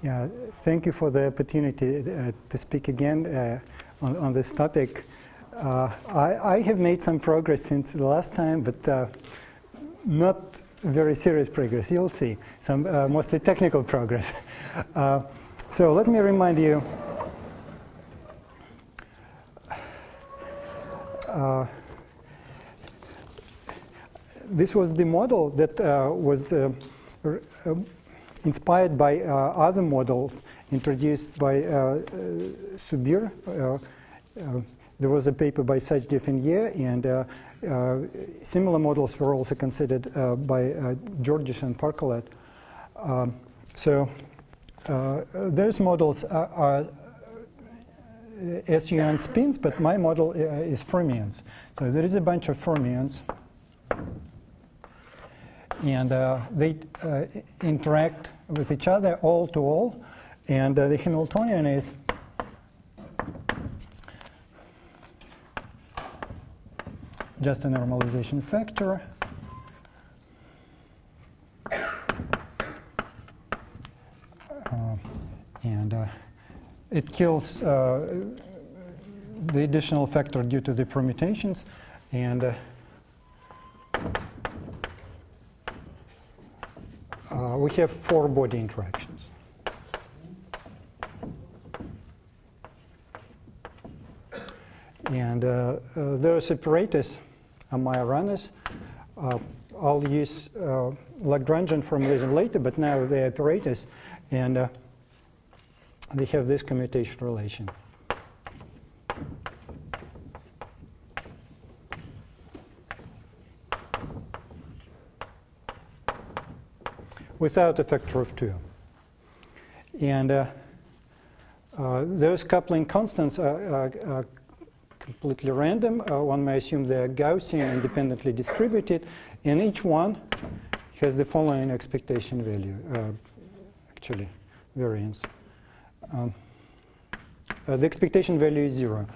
Yeah, thank you for the opportunity to speak again on this topic. I have made some progress since the last time, but not very serious progress. You'll see some mostly technical progress. So let me remind you. This was the model that was inspired by other models introduced by Subir. There was a paper by Sajdev and Ye, and similar models were also considered by Georges and Parcolet. So those models are SUN spins, but my model is fermions. So there is a bunch of fermions, and they interact with each other all to all, and the Hamiltonian is just a normalization factor. And it kills the additional factor due to the permutations, and we have 4 body interactions. And those operators are Majoranas. I'll use Lagrangian formulation later, but now they're operators, and they have this commutation relation. Without a factor of 2. And those coupling constants are completely random. One may assume they are Gaussian, independently distributed, and each one has the following expectation value, actually variance. The expectation value is 0.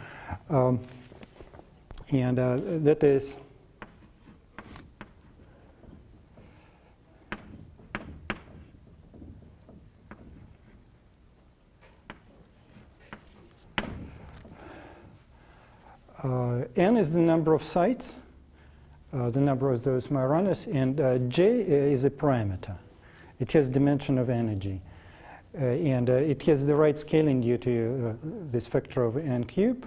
And that is n is the number of sites, the number of those Majoranas, and j is a parameter. It has dimension of energy. And it has the right scaling due to this factor of n cube.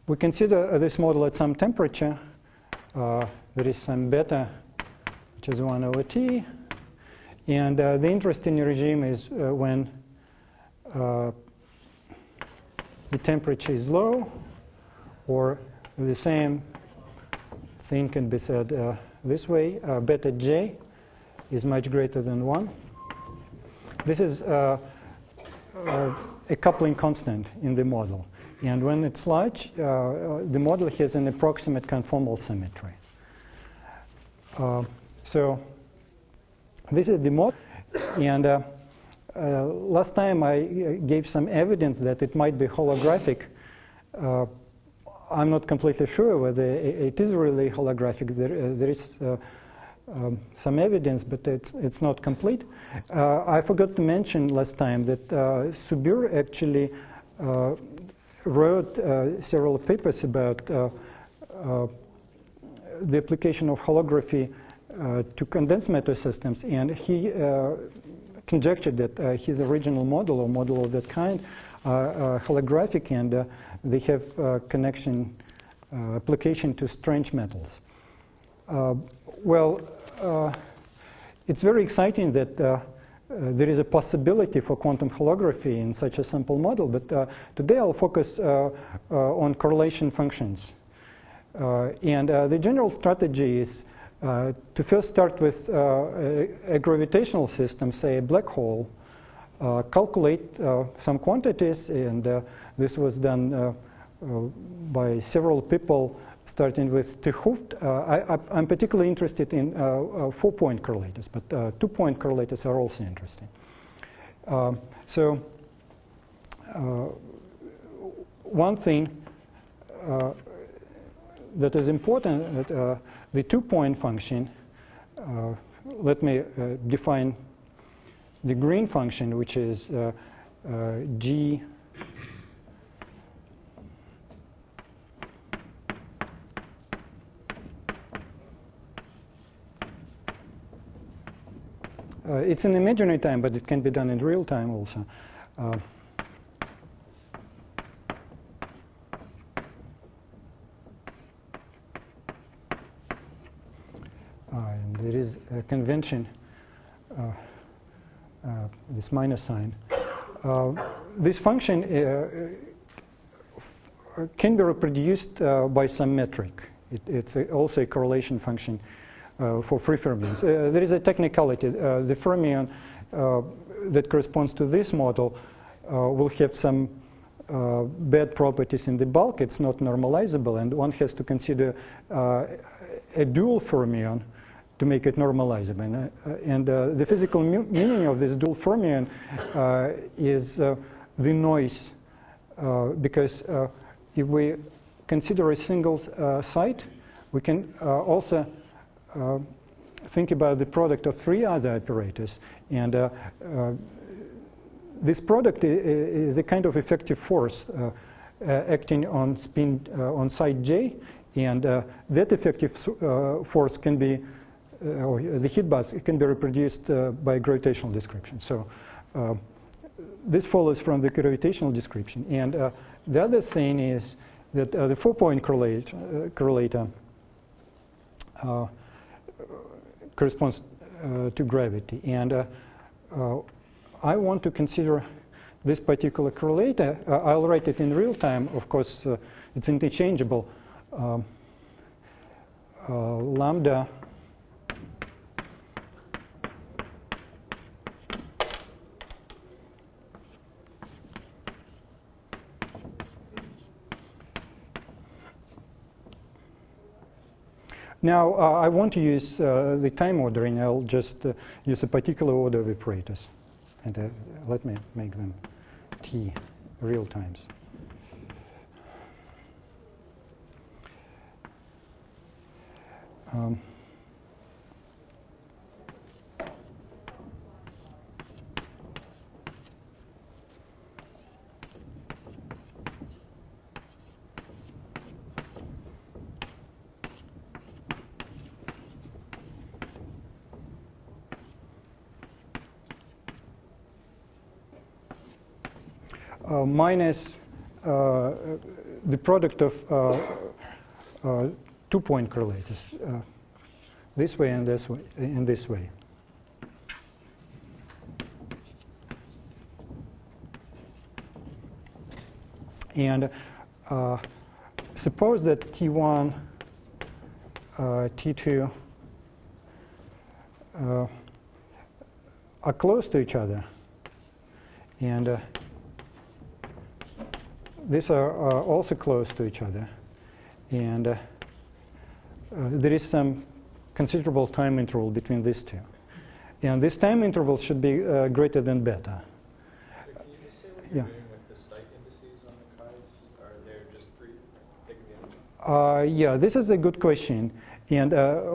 We consider this model at some temperature. There is some beta, which is 1 over t. And the interesting regime is when the temperature is low, or the same thing can be said this way. Beta j is much greater than 1. This is a coupling constant in the model. And when it's large, the model has an approximate conformal symmetry. So this is the model. And last time I gave some evidence that it might be holographic. I'm not completely sure whether it is really holographic. There is some evidence, but it's not complete. I forgot to mention last time that Subir actually wrote several papers about the application of holography to condensed matter systems, and he conjectured that his original model, or model of that kind, are holographic, and they have connection application to strange metals. Well, it's very exciting that there is a possibility for quantum holography in such a simple model, but today I'll focus on correlation functions. And the general strategy is to first start with a gravitational system, say a black hole, calculate some quantities, and this was done by several people, starting with 't Hooft. I'm particularly interested in 4-point correlators, but 2-point correlators are also interesting. So one thing that is important, the 2-point function, let me define the green function, which is G it's an imaginary time, but it can be done in real time also. And there is a convention, this minus sign. This function can be reproduced by some metric. It's also a correlation function for free fermions. There is a technicality. The fermion that corresponds to this model will have some bad properties in the bulk. It's not normalizable, and one has to consider a dual fermion to make it normalizable. And the physical meaning of this dual fermion is the noise, because if we consider a single site, we can also think about the product of three other operators. And this product is a kind of effective force acting on spin on site J, and that effective force can be, or the heat buzz, it can be reproduced by gravitational description. So this follows from the gravitational description. And the other thing is that the 4-point correlator corresponds to gravity. And I want to consider this particular correlator. I'll write it in real time. Of course, it's interchangeable. Lambda Now, I want to use the time ordering. I'll just use a particular order of operators. And let me make them t real times. Minus the product of 2-point correlators, this way and this way, in this way. And suppose that T1, T2 are close to each other, and these are also close to each other, and there is some considerable time interval between these two, and this time interval should be greater than beta. So can you just say what you're doing with the site indices on the chi's? Are they just pre-taken? Yeah, this is a good question, and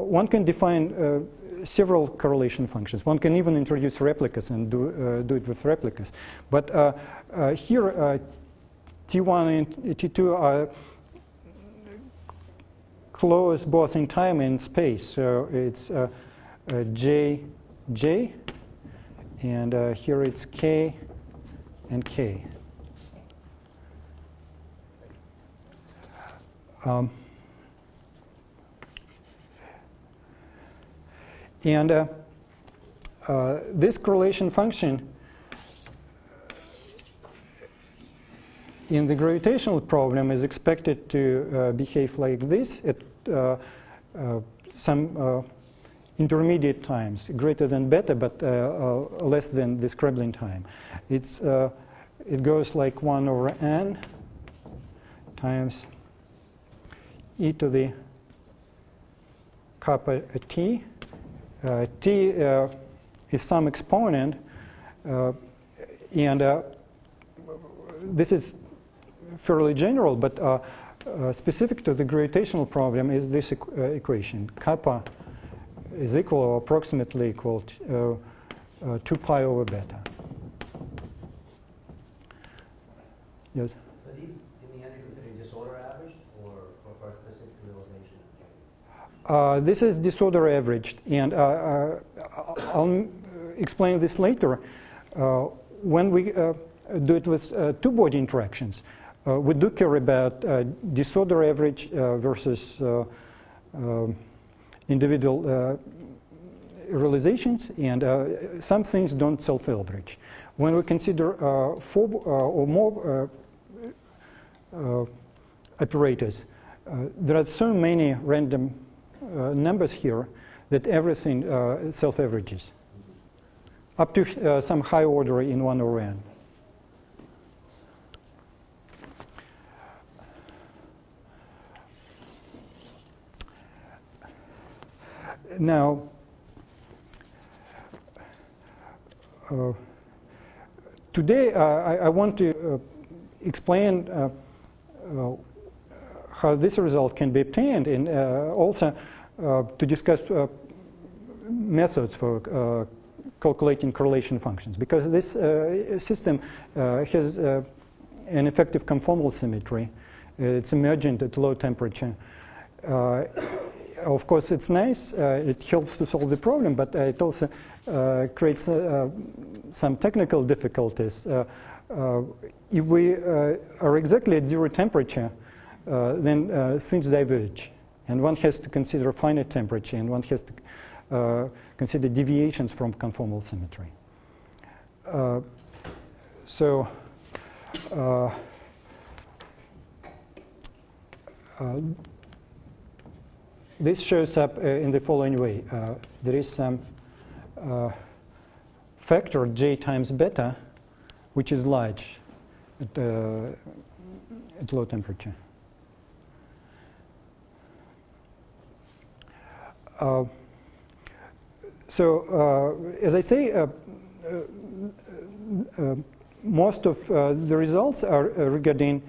one can define several correlation functions. One can even introduce replicas and do it with replicas. But here, T1 and T2 are close both in time and space. So it's J, J, and here it's K and K. And this correlation function in the gravitational problem is expected to behave like this at some intermediate times, greater than beta, but less than the Scrambling time. It goes like 1 over n times e to the kappa t. T is some exponent, and this is fairly general, but specific to the gravitational problem is this equation. Kappa is equal or approximately equal to 2 pi over beta. Yes? So these, in the end, you're considering disorder averaged or for a specific realization? This is disorder averaged, and I'll explain this later. When we do it with two-body interactions, we do care about disorder average versus individual realizations, and some things don't self-average. When we consider 4 or more operators, there are so many random numbers here that everything self-averages, up to some high order in 1 over n. Now, today I want to explain how this result can be obtained, and also to discuss methods for calculating correlation functions, because this system has an effective conformal symmetry. It's emergent at low temperature. Of course, it's nice. It helps to solve the problem, but it also creates some technical difficulties. If we are exactly at 0 temperature, then things diverge, and one has to consider finite temperature, and one has to consider deviations from conformal symmetry. This shows up in the following way. There is some factor j times beta, which is large at low temperature. As I say, most of the results are regarding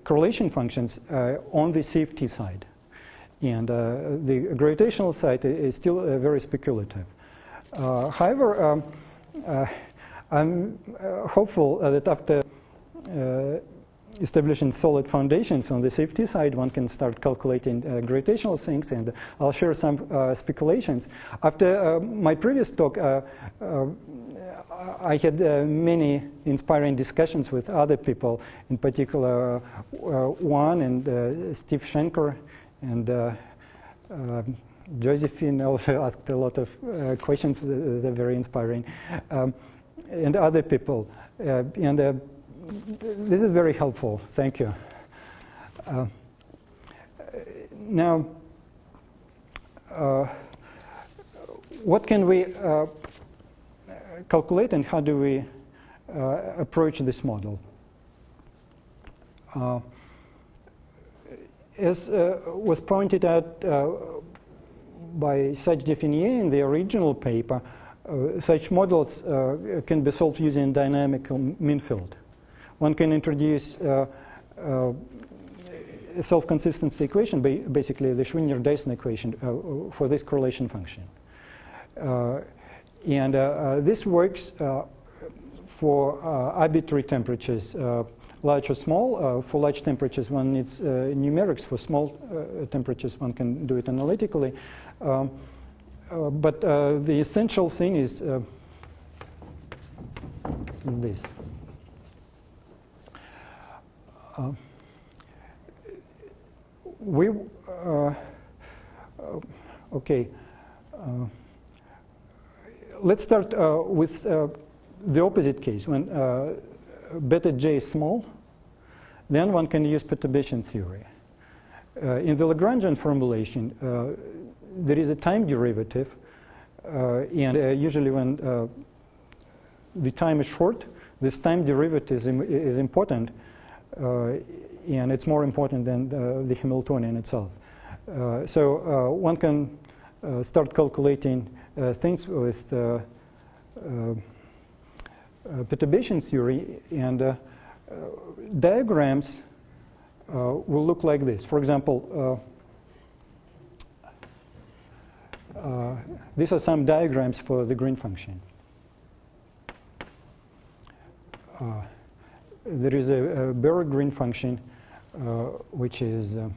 correlation functions on the CFT side. And the gravitational side is still very speculative. However, I'm hopeful that after establishing solid foundations on the CFT side, one can start calculating gravitational things, and I'll share some speculations. After my previous talk, I had many inspiring discussions with other people, in particular Juan and Steve Schenker, and Josephine also asked a lot of questions that are very inspiring, and other people. This is very helpful. Thank you. Now, what can we calculate, and how do we approach this model? As was pointed out by Sage-Definier in the original paper, such models can be solved using dynamical mean field. One can introduce a self-consistency equation, basically the Schwinger-Dyson equation for this correlation function. This works for arbitrary temperatures, large or small. For large temperatures, one needs numerics. For small temperatures, one can do it analytically. But the essential thing is this. Let's start with the opposite case. When beta j is small, then one can use perturbation theory. In the Lagrangian formulation, there is a time derivative, and usually when the time is short, this time derivative is important, and it's more important than the Hamiltonian itself. So one can start calculating things with perturbation theory, and diagrams will look like this. For example, these are some diagrams for the green function. There is a Berg green function, which is in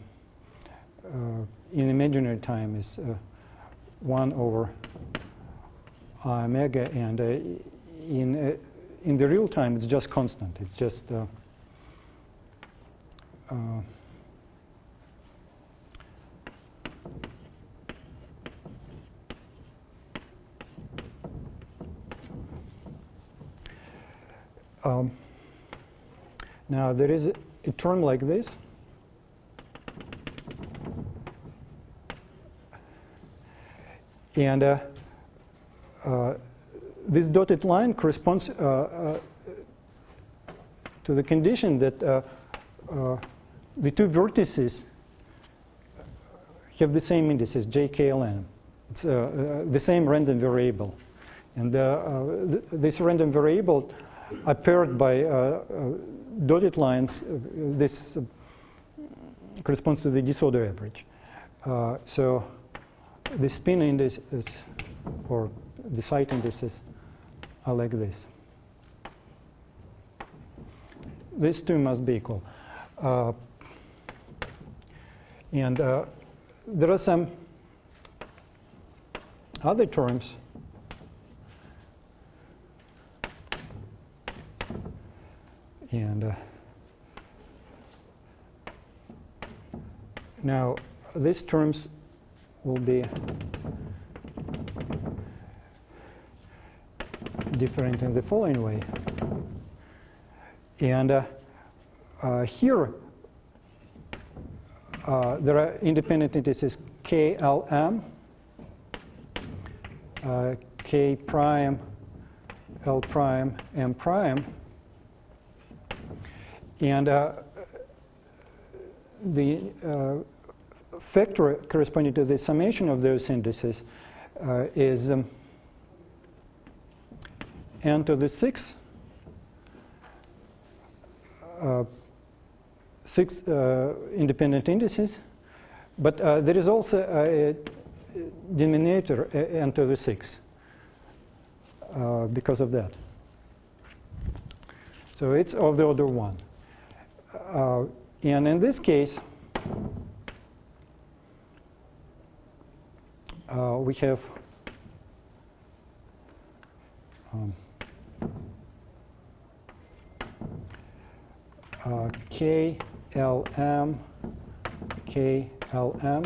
imaginary time is 1 over I omega, and in the real time it's just constant. It's just now there is a term like this. And this dotted line corresponds to the condition that the two vertices have the same indices, j, k, l, m. It's the same random variable. And this random variable are paired by dotted lines. This corresponds to the disorder average. So the spin indices, or the site indices, are like this. These two must be equal. And there are some other terms. And now these terms will be different in the following way. And here there are independent indices k, l, m, k prime, l prime, m prime. And the factor corresponding to the summation of those indices is n to the 6, 6 independent indices, but there is also a denominator n to the 6 because of that. So it's of the order 1. And in this case, we have k, l, m, k, l, m,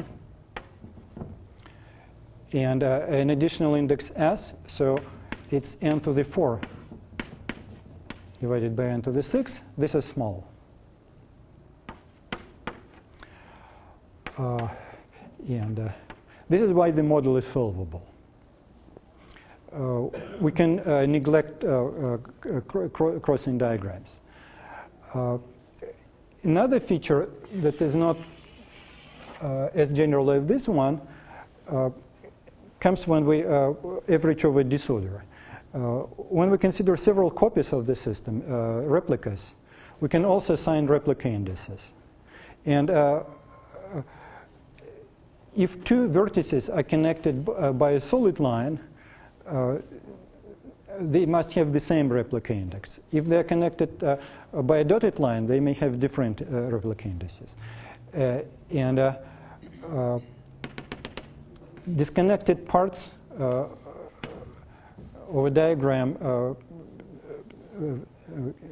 and an additional index s, so it's n to the 4 divided by n to the 6. This is small. And this is why the model is solvable. We can neglect crossing diagrams. Another feature that is not as general as this one comes when we average over disorder. When we consider several copies of the system, replicas, we can also assign replica indices. And if two vertices are connected by a solid line, they must have the same replica index. If they're connected by a dotted line, they may have different replica indices. And disconnected parts of a diagram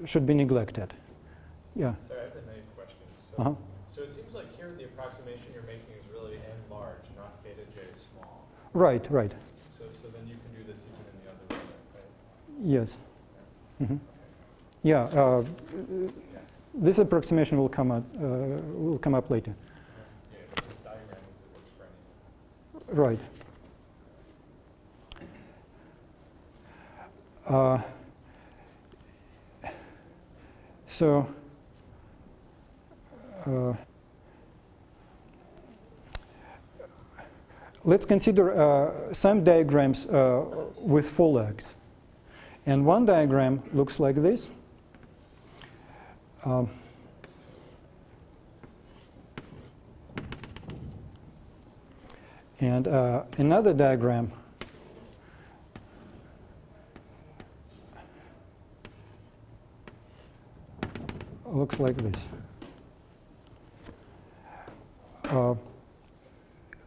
should be neglected. Yeah? Sorry, I have a naive question. So it seems like here the approximation you're making is really n large, not theta j small. Right. So then you can do this even in the other way, right? Yes. Yeah. This approximation will come up later. Yeah, this diagram is that works for anything. Right. So let's consider some diagrams with full legs. And one diagram looks like this. And another diagram looks like this.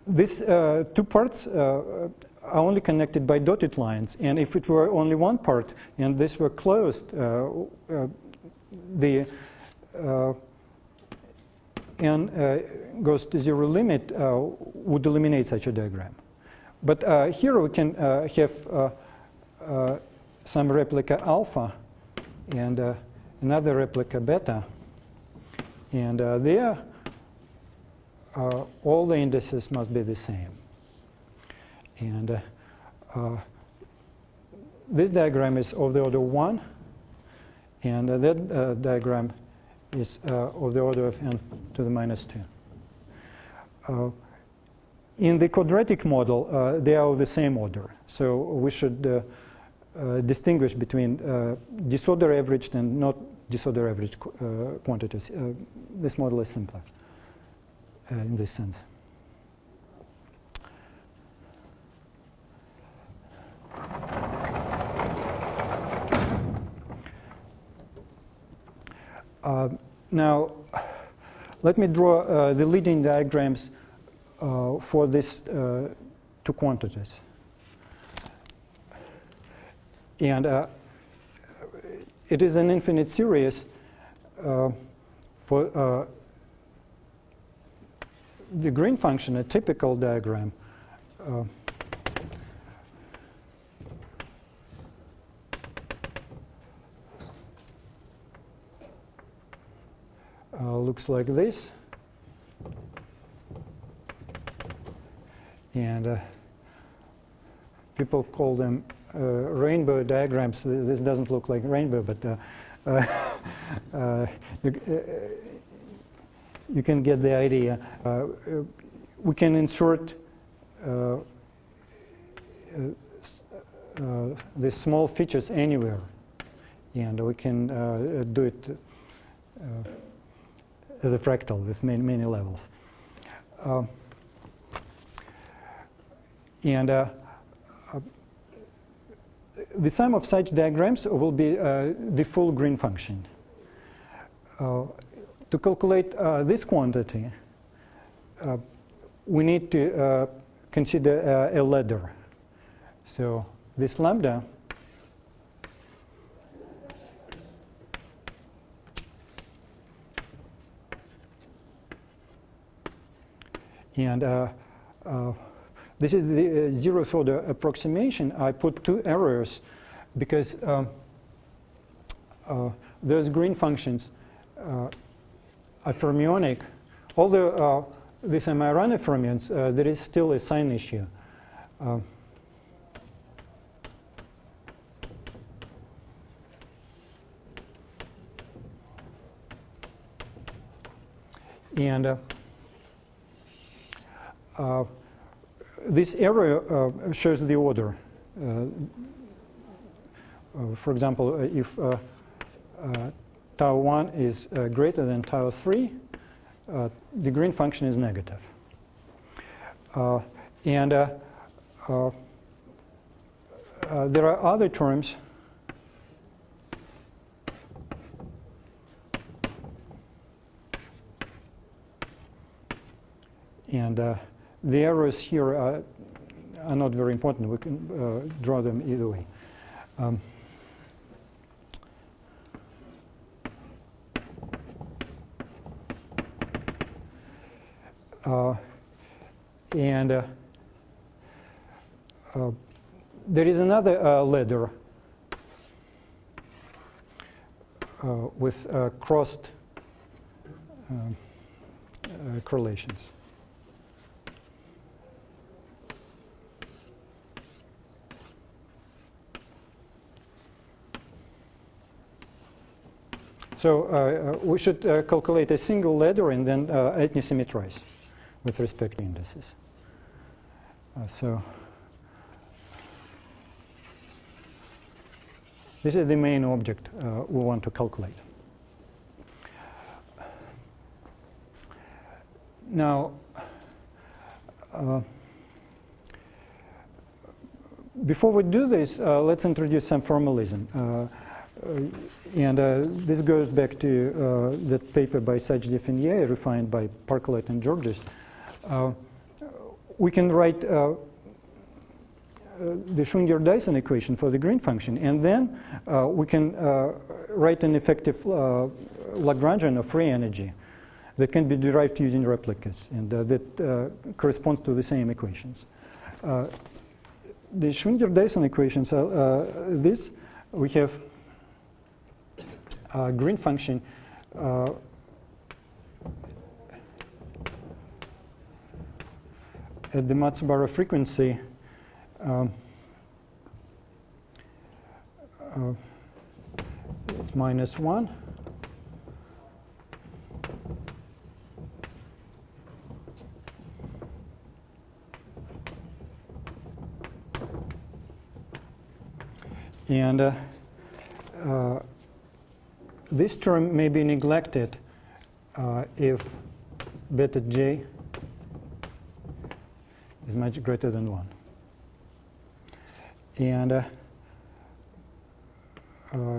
These two parts are only connected by dotted lines, and if it were only one part and this were closed, the n goes to zero limit would eliminate such a diagram. But here we can have some replica alpha and another replica beta, and there all the indices must be the same. And this diagram is of the order 1, and that diagram is of the order of n to the minus 2. In the quadratic model, they are of the same order. So we should distinguish between disorder averaged and not disorder averaged quantities. This model is simpler in this sense. Now, let me draw the leading diagrams for these two quantities. And it is an infinite series for the green function, a typical diagram. Looks like this. And people call them rainbow diagrams. This doesn't look like rainbow, but you can get the idea. We can insert these small features anywhere, and we can do it as a fractal with many levels. And the sum of such diagrams will be the full green function. To calculate this quantity, we need to consider a ladder. So this lambda and this is the zeroth order approximation. I put two errors because those green functions are fermionic. Although these are Majorana fermions, there is still a sign issue. And this error shows the order. For example, if tau 1 is greater than tau 3, the green function is negative. And there are other terms and the errors here are not very important. We can draw them either way. And there is another ladder with crossed correlations. So we should calculate a single ladder and then ethnosymmetrize with respect to indices. So this is the main object we want to calculate. Now, Before we do this, let's introduce some formalism. This goes back to that paper by Sajdev and Ye, refined by Parklet and Georges. We can write the Schrödinger-Dyson equation for the green function, and then we can write an effective Lagrangian of free energy that can be derived using replicas, and that corresponds to the same equations. The Schrödinger-Dyson equations are this. We have a green function at the Matsubara frequency it's -1. And this term may be neglected if beta j is much greater than 1. And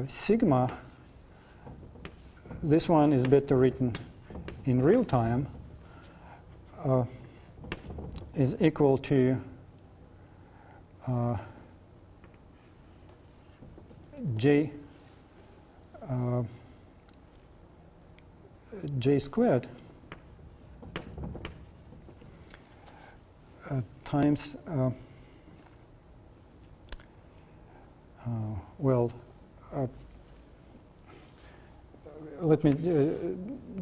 sigma, this one is better written in real time, is equal to j squared times let me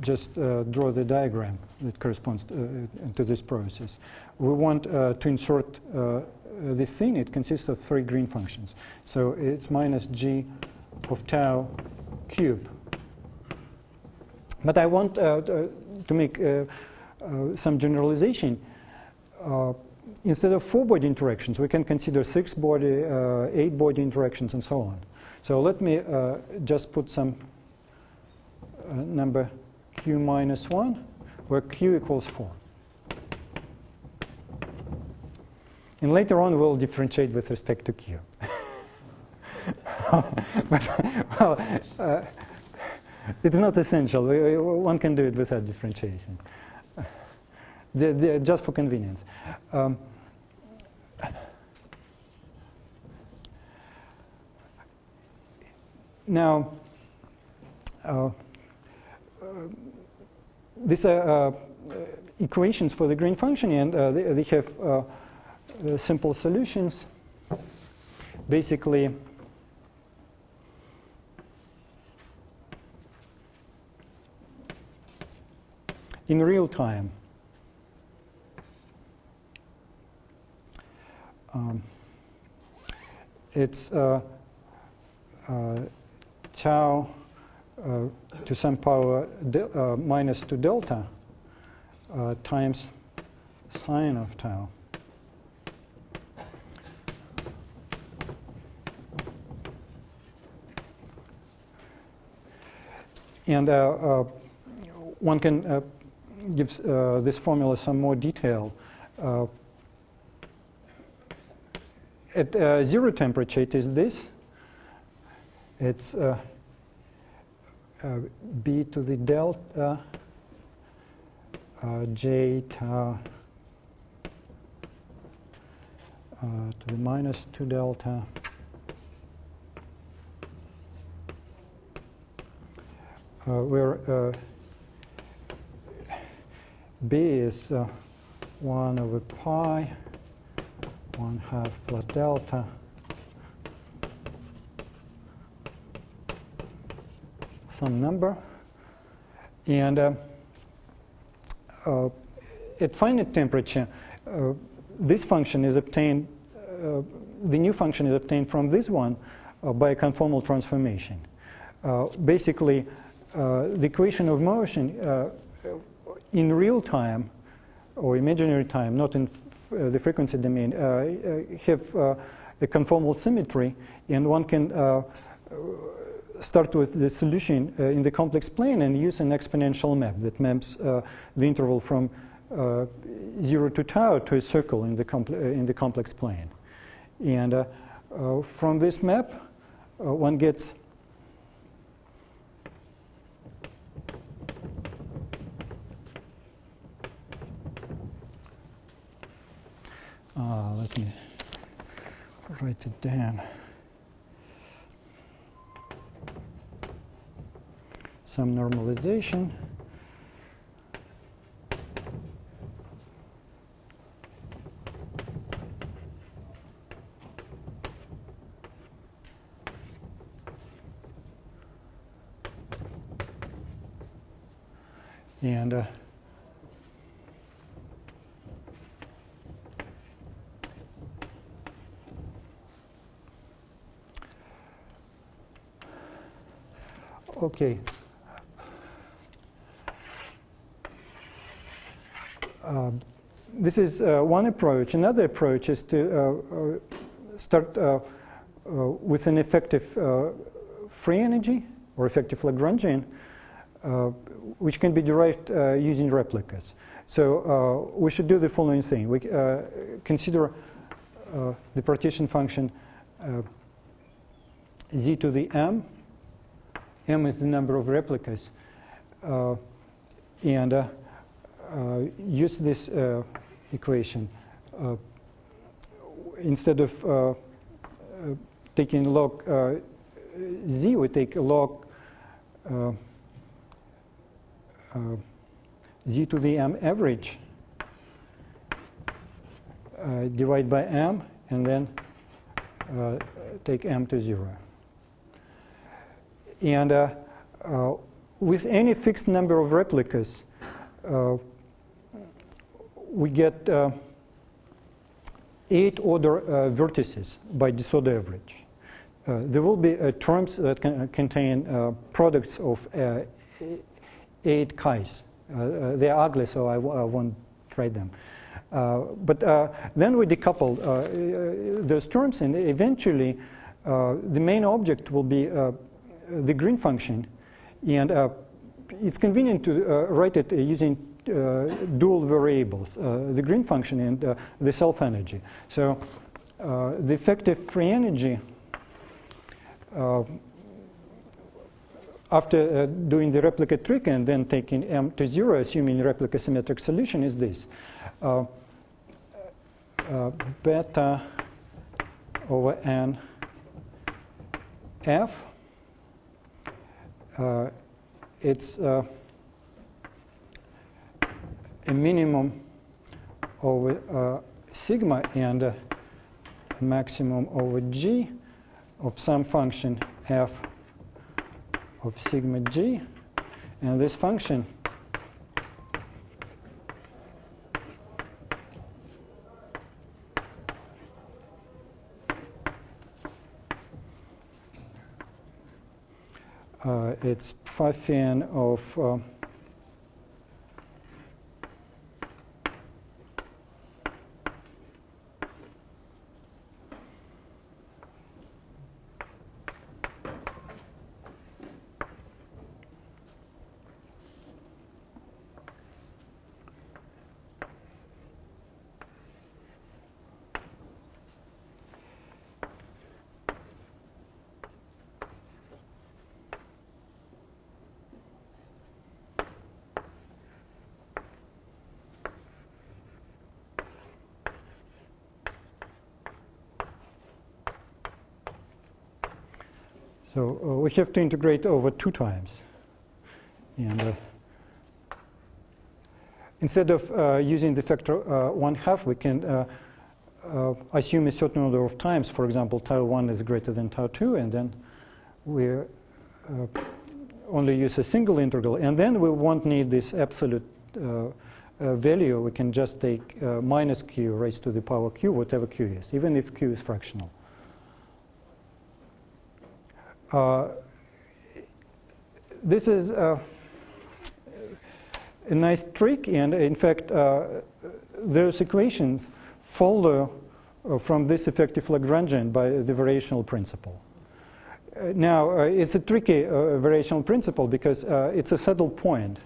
just draw the diagram that corresponds to this process. We want to insert this thing. It consists of 3 green functions. So it's minus g of tau cubed. But I want to make some generalization. Instead of 4-body interactions, we can consider 6-body, 8-body interactions, and so on. So let me just put some number q minus 1, where q equals 4. And later on, we'll differentiate with respect to q. It's not essential. One can do it without differentiation, just for convenience. Now, these are equations for the green function, and they have simple solutions. Basically, in real time, it's tau to some power minus 2 delta times sine of tau. And one can give this formula some more detail. At 0 temperature, it is this. It's b to the delta j tau to the minus 2 delta where b is 1 over pi 1/2 plus delta some number, and at finite temperature this function is obtained, the new function is obtained from this one by a conformal transformation. Basically, the equation of motion in real time or imaginary time, not in the frequency domain, have a conformal symmetry, and one can start with the solution in the complex plane and use an exponential map that maps the interval from 0 to tau to a circle in the complex plane. And from this map, one gets let me write it down. Some normalization. And okay. This is one approach. Another approach is to start with an effective free energy or effective Lagrangian, which can be derived using replicas. So we should do the following thing. We consider the partition function z to the m. M is the number of replicas. And use this equation. Instead of taking log z, we take log z to the m average, divide by m, and then take m to 0. And with any fixed number of replicas, we get 8 order vertices by disorder average. There will be terms that contain products of 8 chi's. They're ugly, so I won't write them. But then we decouple those terms, and eventually the main object will be the green function. And it's convenient to write it using dual variables, the green function and the self-energy. So the effective free energy, after doing the replica trick and then taking m to 0, assuming replica symmetric solution, is this. Beta over n f. It's a minimum over sigma and a maximum over g of some function f of sigma g, and this function it's phi-n of so we have to integrate over 2 times. And instead of using the factor 1/2, we can assume a certain order of times. For example, tau 1 is greater than tau 2, and then we only use a single integral. And then we won't need this absolute value. We can just take minus q raised to the power q, whatever q is, even if q is fractional. This is a nice trick, and in fact, those equations follow from this effective Lagrangian by the variational principle. Now, it's a tricky variational principle because it's a saddle point.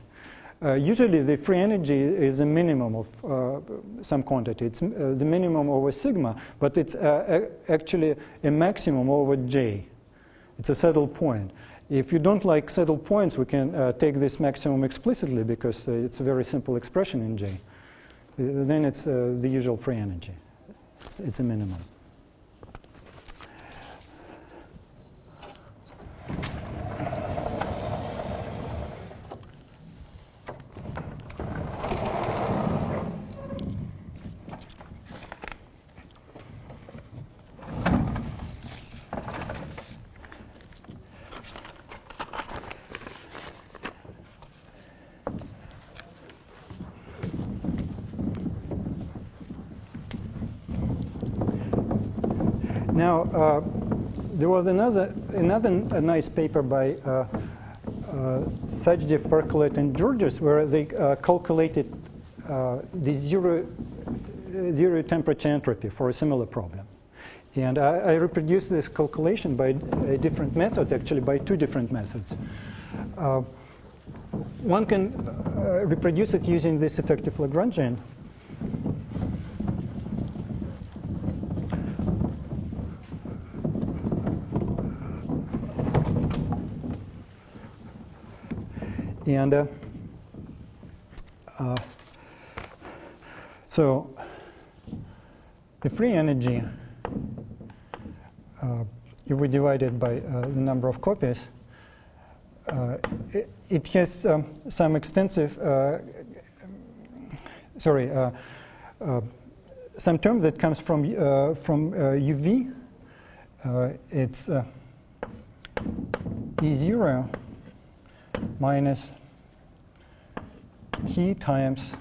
Usually the free energy is a minimum of some quantity. It's the minimum over sigma, but it's actually a maximum over J. It's a saddle point. If you don't like saddle points, we can take this maximum explicitly because it's a very simple expression in J. Then it's the usual free energy. It's a minimum. Now, there was another nice paper by Sajdev, Percolate, and Georges, where they calculated the zero temperature entropy for a similar problem. And I reproduced this calculation by a different method, actually by two different methods. One can reproduce it using this effective Lagrangian. And so the free energy, if we divide it by the number of copies, it has some extensive, some term that comes from UV. It's E0 minus T times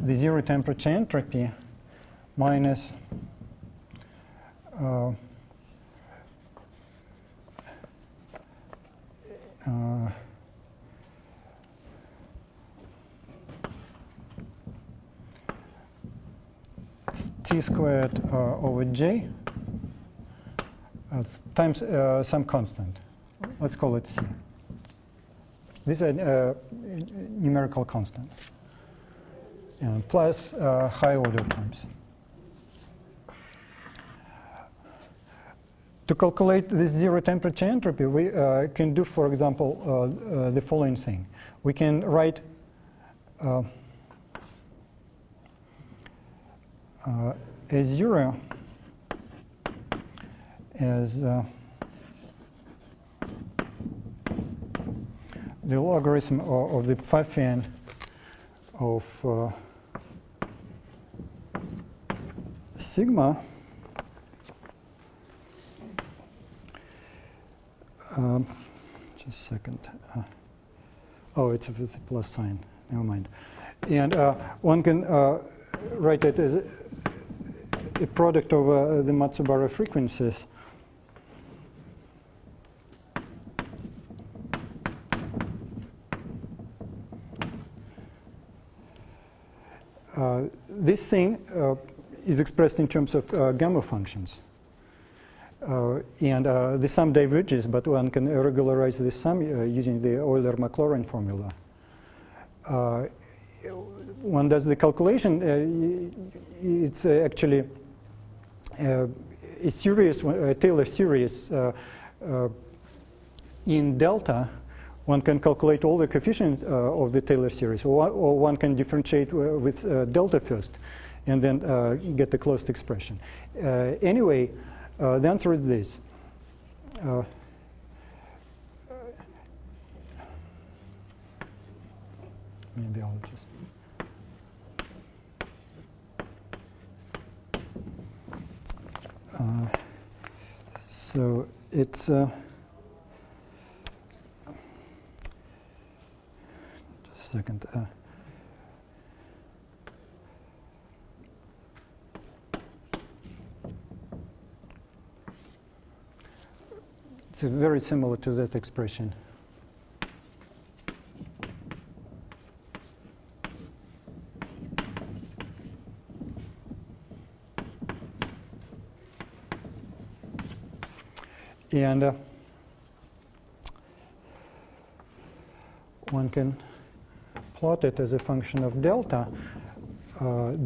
the zero temperature entropy minus T squared over J times some constant. Let's call it C. These are numerical constants, and plus high order terms. To calculate this zero temperature entropy, we can do, for example, the following thing. We can write A0 as the logarithm of the phi-fan of sigma just a second. Oh, it's with a plus sign. Never mind. And one can write it as a product over the Matsubara frequencies. This thing is expressed in terms of gamma functions. And the sum diverges, but one can regularize the sum using the Euler-Maclaurin formula. One does the calculation. It's actually a series, a Taylor series in delta. One can calculate all the coefficients of the Taylor series, or one can differentiate with delta first, and then get the closed expression. Anyway, the answer is this. Maybe I'll just. So it's. Just a second. It's very similar to that expression. And one can plotted as a function of delta,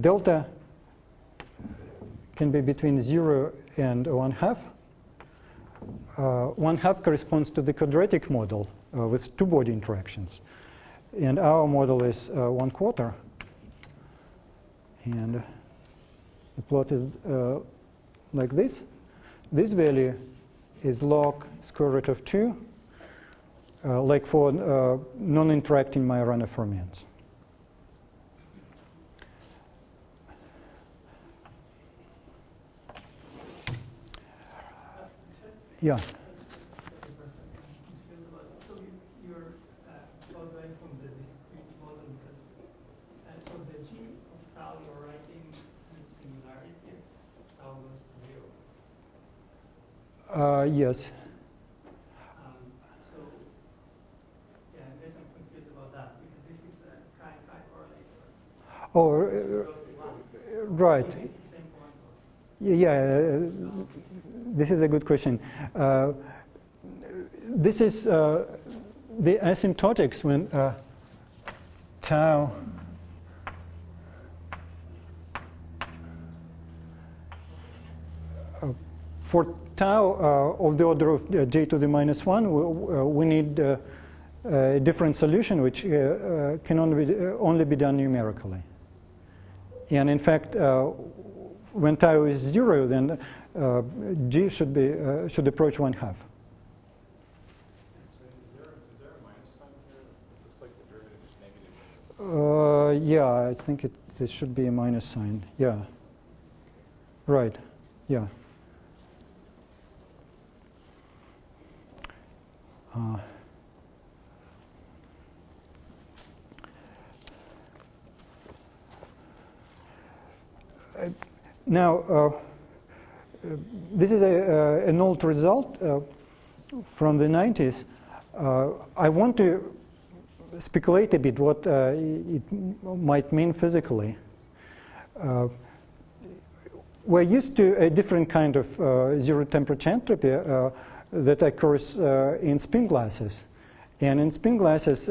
delta can be between 0 and 1/2. 1/2 corresponds to the quadratic model with two-body interactions. And our model is 1/4. And the plot is like this. This value is log square root of 2, like for non-interacting Majorana fermions. Yeah. So you're going from the discrete model because so the G of tau you're writing is singularity. Tau goes to 0. Yes. So yeah, I guess I'm confused about that because if it's a chi-chi correlator. Oh, right. It's the same point. Yeah. This is a good question. This is the asymptotics when tau for tau of the order of j to the -1, we need a different solution which can only be done numerically. And in fact, when tau is 0, then G should approach 1/2. So is there a minus sign here? It looks like the derivative is negative. Yeah, I think it should be a minus sign. Yeah. Right. Yeah. Now, this is an old result from the 90s. I want to speculate a bit what it might mean physically. We're used to a different kind of zero temperature entropy that occurs in spin glasses. And in spin glasses,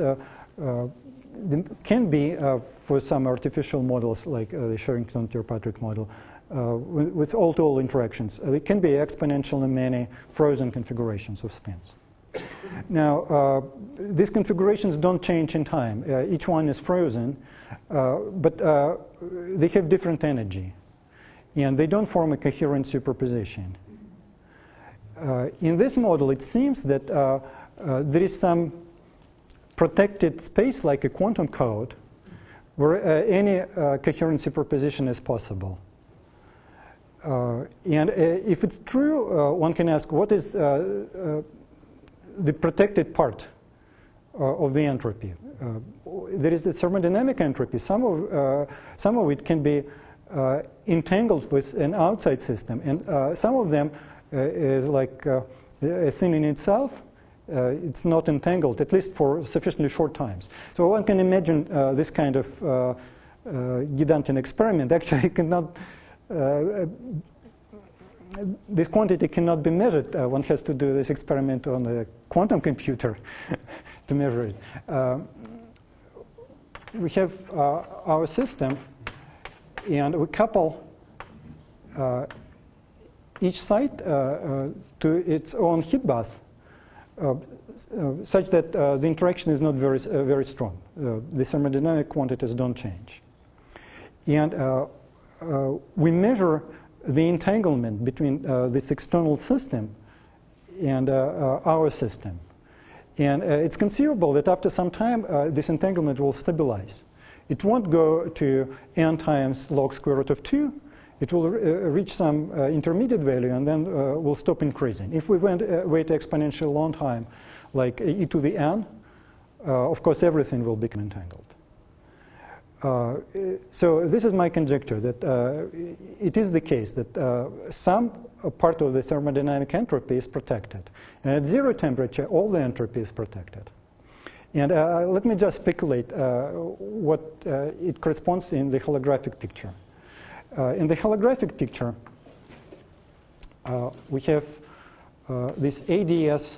can be, for some artificial models like the Sherrington-Kirkpatrick model, with all-to-all interactions. It can be exponentially many frozen configurations of spins. Now, these configurations don't change in time. Each one is frozen, but they have different energy, and they don't form a coherent superposition. In this model, it seems that there is some protected space, like a quantum code, where any coherent superposition is possible. And if it's true, one can ask, what is the protected part of the entropy? There is the thermodynamic entropy. Some of it can be entangled with an outside system, and some of them is like a thing in itself. It's not entangled, at least for sufficiently short times. So one can imagine this kind of Gidantin experiment. Actually, cannot. This quantity cannot be measured. One has to do this experiment on a quantum computer to measure it. We have our system, and we couple each side to its own heat bath, such that the interaction is not very strong. The thermodynamic quantities don't change. And we measure the entanglement between this external system and our system. And it's conceivable that after some time, this entanglement will stabilize. It won't go to n times log square root of 2. It will reach some intermediate value and then will stop increasing. If we wait exponentially long time, like e to the n, of course everything will become entangled. So this is my conjecture, that it is the case that some part of the thermodynamic entropy is protected. And at zero temperature, all the entropy is protected. And let me just speculate what it corresponds in the holographic picture. In the holographic picture, we have this ADS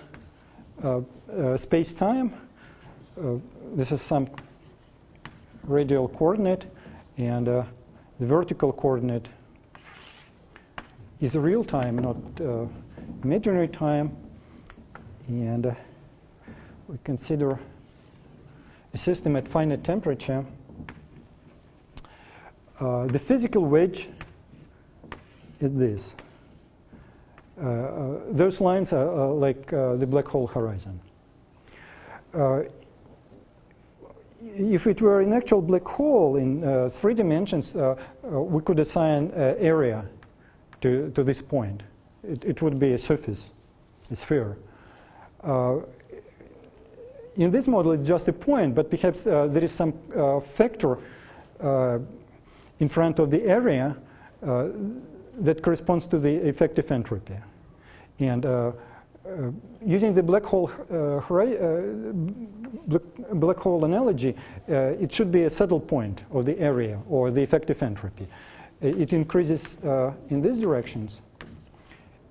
space-time. This is some radial coordinate, and the vertical coordinate is real time, not imaginary time. And we consider a system at finite temperature. The physical wedge is this. Those lines are like the black hole horizon. If it were an actual black hole in 3 dimensions, we could assign area to this point. It would be a surface, a sphere. In this model, it's just a point, but perhaps there is some factor in front of the area that corresponds to the effective entropy. And using the black hole analogy, it should be a saddle point of the area or the effective entropy. It increases in these directions,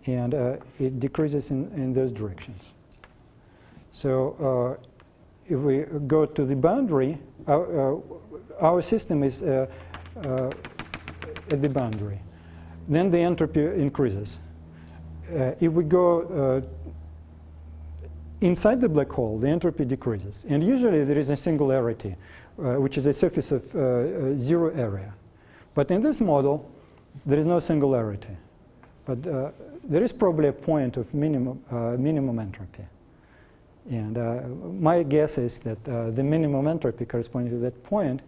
and it decreases in those directions. So if we go to the boundary, our system is at the boundary. Then the entropy increases. If we go inside the black hole, the entropy decreases. And usually there is a singularity, which is a surface of 0 area. But in this model, there is no singularity. But there is probably a point of minimum entropy. And my guess is that the minimum entropy corresponding to that point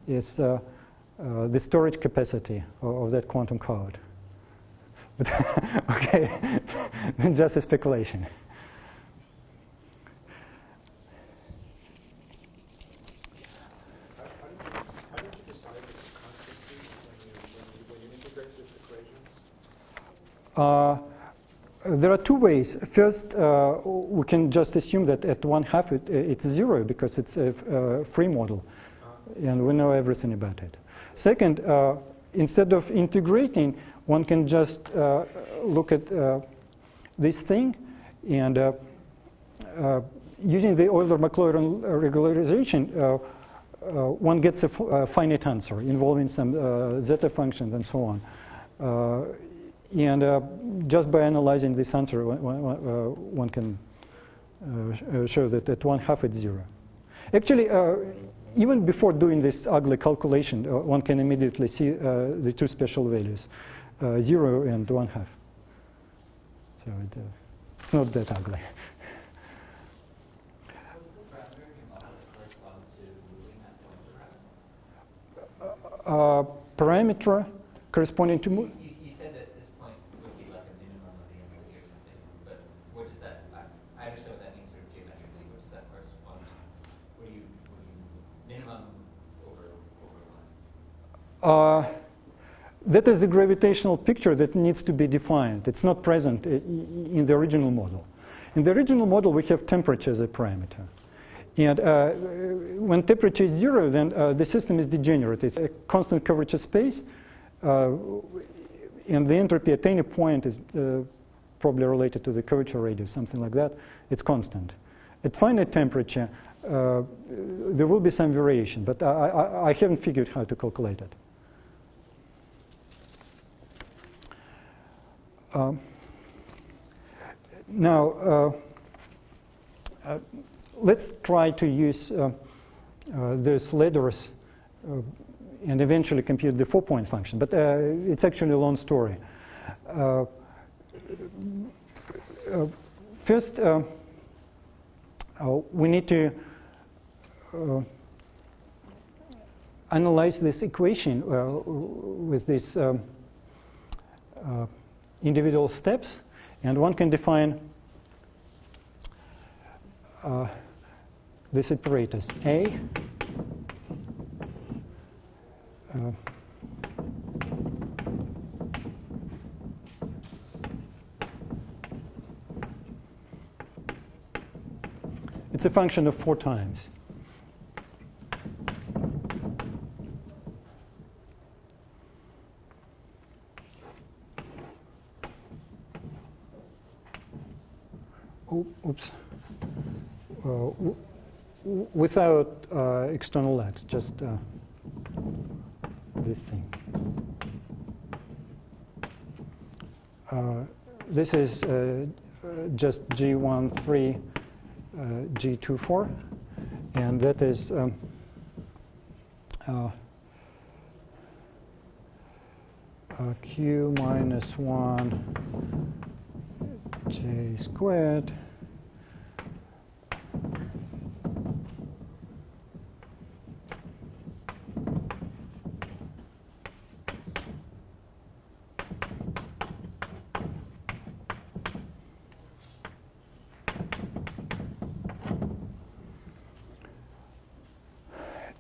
is the storage capacity of that quantum code. But okay, just a speculation. How did you decide the constancy when you integrate this equation? There are 2 ways. First, we can just assume that at 1/2 it's 0 because it's a free model, and we know everything about it. Second, instead of integrating, one can just look at this thing, and using the Euler-Maclaurin regularization, one gets a finite answer involving some zeta functions and so on. And just by analyzing this answer, one can show that at 1/2 it's 0. Actually, even before doing this ugly calculation, one can immediately see the 2 special values, 0 and 1/2. So it's not that ugly. What's the parameter in your model that corresponds to moving that point around? Parameter corresponding to You said that this point would be like a minimum of the entropy or something, but what does that, I understand what that means sort of geometrically, what does that correspond to? What do you minimum over what? That is a gravitational picture that needs to be defined. It's not present in the original model. In the original model, we have temperature as a parameter. And when temperature is 0, then the system is degenerate. It's a constant curvature space, and the entropy at any point is probably related to the curvature radius, something like that. It's constant. At finite temperature, there will be some variation, but I haven't figured how to calculate it. Now, let's try to use those ladders and eventually compute the 4-point function. But it's actually a long story. First, we need to analyze this equation with these individual steps, and one can define these operators A, it's a function of 4 times. Oops. without external x, just this thing. This is just G13, G24, and that is Q minus 1 J squared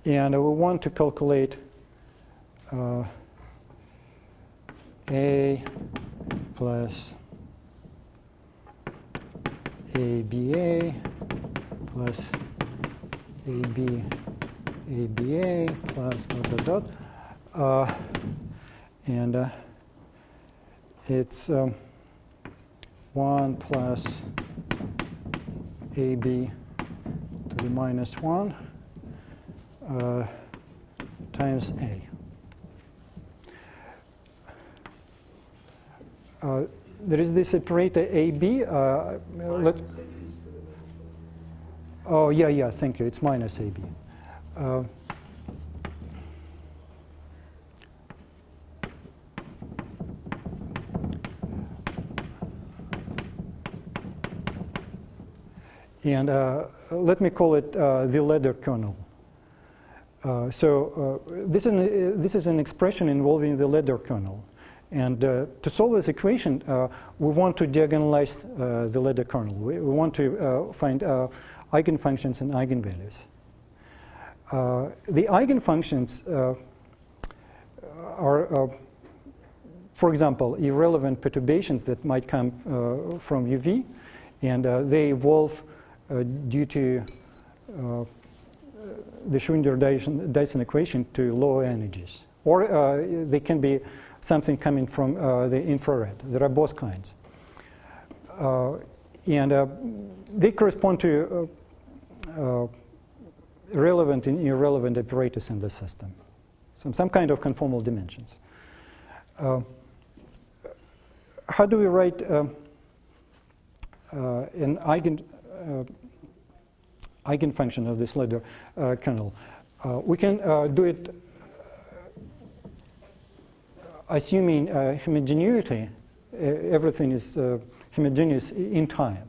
and we want to calculate A plus ABA plus AB ABA plus dot dot dot, and it's 1 plus AB to the minus 1 times A. There is this operator AB. Oh, yeah, thank you. It's minus AB. And let me call it the ladder kernel. So this is an expression involving the ladder kernel. And to solve this equation, we want to diagonalize the ladder kernel. We want to find eigenfunctions and eigenvalues. The eigenfunctions are, for example, irrelevant perturbations that might come from UV, and they evolve due to the Schrödinger-Dyson equation to lower energies. Or they can be something coming from the infrared. There are both kinds. And they correspond to relevant and irrelevant operators in the system, some kind of conformal dimensions. How do we write an eigenfunction of this ladder kernel? We can do it assuming homogeneity. Everything is homogeneous in time.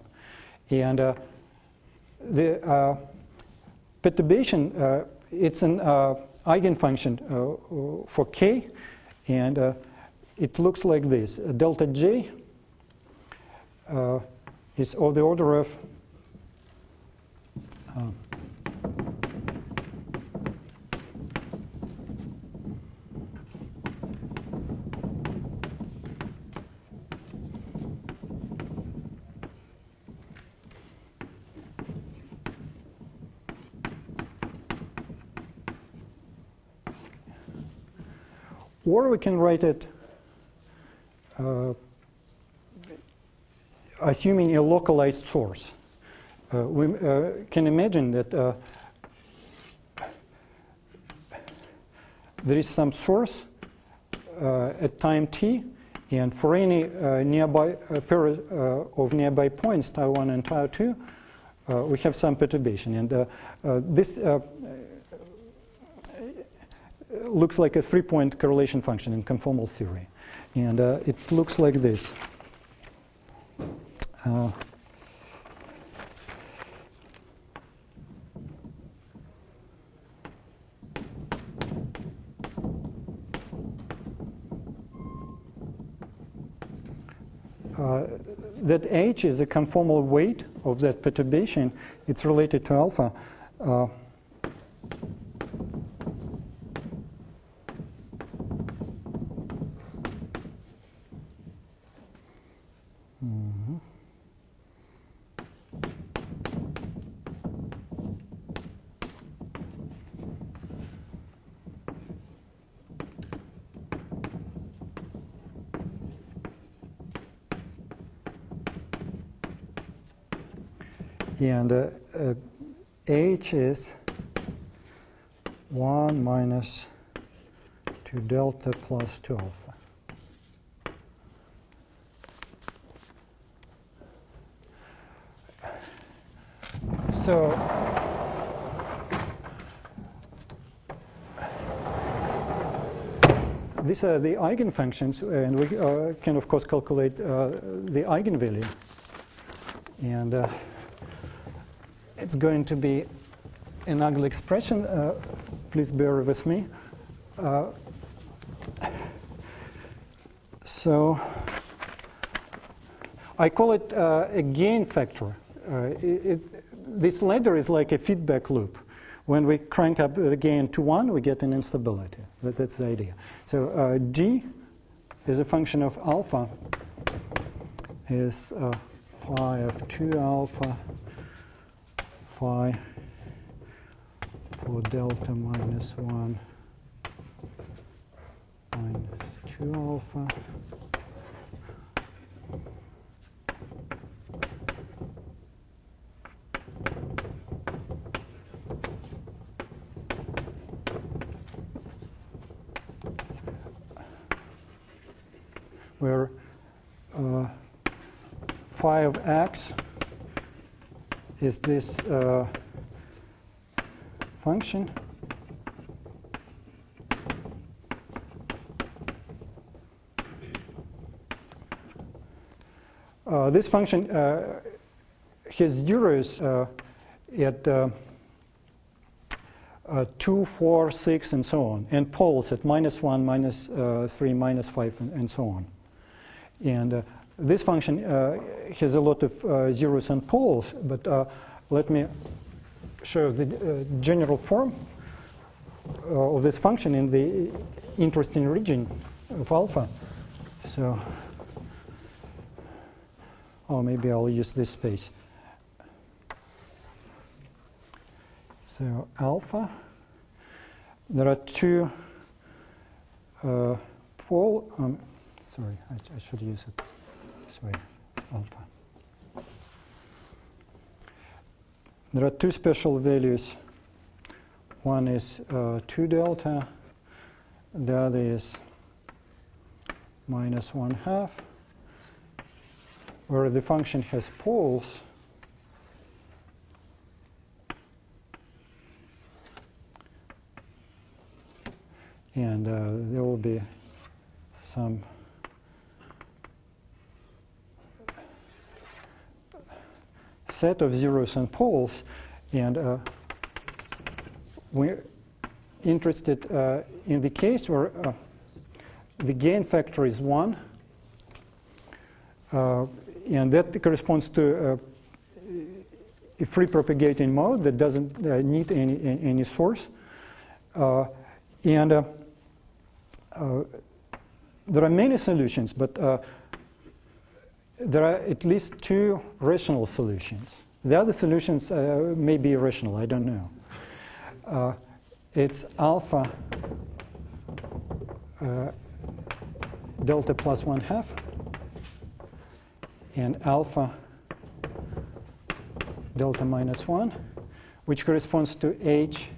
And the perturbation, it's an eigenfunction for k, and it looks like this. Delta J is of the order of or we can write it assuming a localized source. We can imagine that there is some source at time t, and for any nearby pair of nearby points, tau 1 and tau 2, we have some perturbation. And this looks like a 3-point correlation function in conformal theory. And it looks like this. That h is a conformal weight of that perturbation. It's related to alpha. And H is 1 minus 2 delta plus 2 alpha. So these are the eigenfunctions, and we can, of course, calculate the eigenvalue. And it's going to be an ugly expression. Please bear with me. So I call it a gain factor. This ladder is like a feedback loop. When we crank up the gain to 1, we get an instability. That's the idea. So G is a function of alpha, is phi of 2 alpha, phi for delta minus 1 minus 2 alpha. Where phi of x is this function. This function has zeros at 2, 4, 6, and so on, and poles at -1, -3, -5, and so on. And this function has a lot of zeros and poles, but let me show the general form of this function in the interesting region of alpha. So, maybe I'll use this space. So alpha, there are two sorry, I should use it. Sorry, alpha. There are two special values. One is 2 delta, the other is -1/2, where the function has poles. And there will be some set of zeros and poles, and we're interested in the case where the gain factor is 1, and that corresponds to a free propagating mode that doesn't need any source. And there are many solutions, but there are at least 2 rational solutions. The other solutions may be irrational, I don't know. It's alpha delta plus 1/2 and alpha delta minus 1, which corresponds to H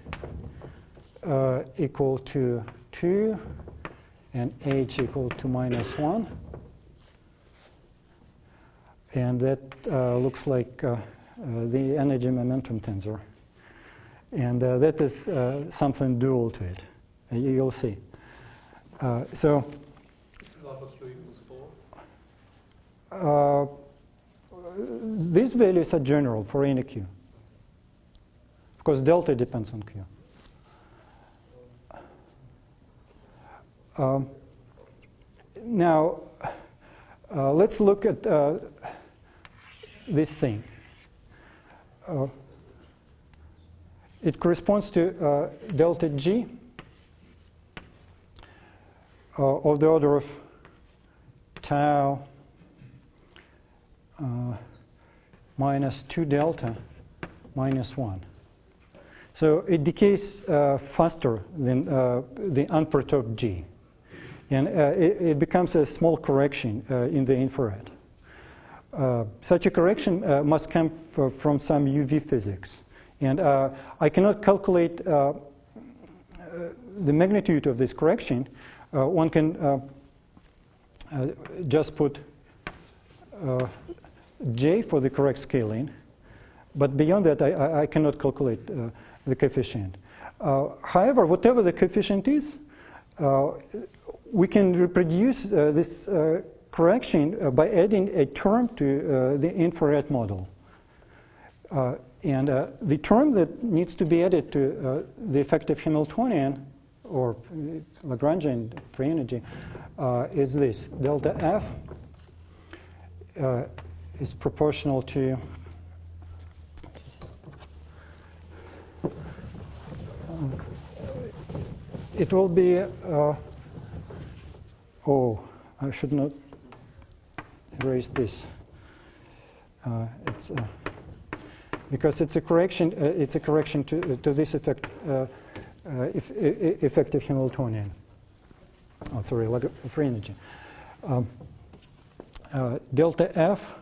equal to 2 and H equal to -1. And that looks like the energy momentum tensor. And that is something dual to it. You'll see. So this is alpha q equals 4? These values are general for any q. Of course, delta depends on q. Now, let's look at this thing. It corresponds to delta G of the order of tau minus 2 delta minus 1. So it decays faster than the unperturbed G. And it becomes a small correction in the infrared. Such a correction must come from some UV physics. And I cannot calculate the magnitude of this correction. One can just put J for the correct scaling, but beyond that I cannot calculate the coefficient. However, whatever the coefficient is, we can reproduce this correction by adding a term to the infrared model. And the term that needs to be added to the effective Hamiltonian or Lagrangian free energy is this. Delta F is proportional to it will be oh, I should not erase this. It's because it's a correction. It's a correction to this effect, effective Hamiltonian. Oh, sorry, free energy. Delta F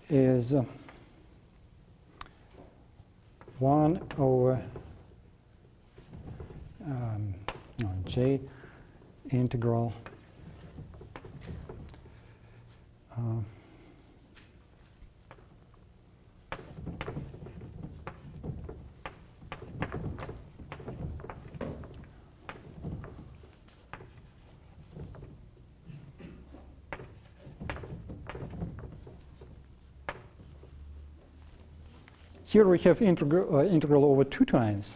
is 1 over J integral here we have integral over 2 times.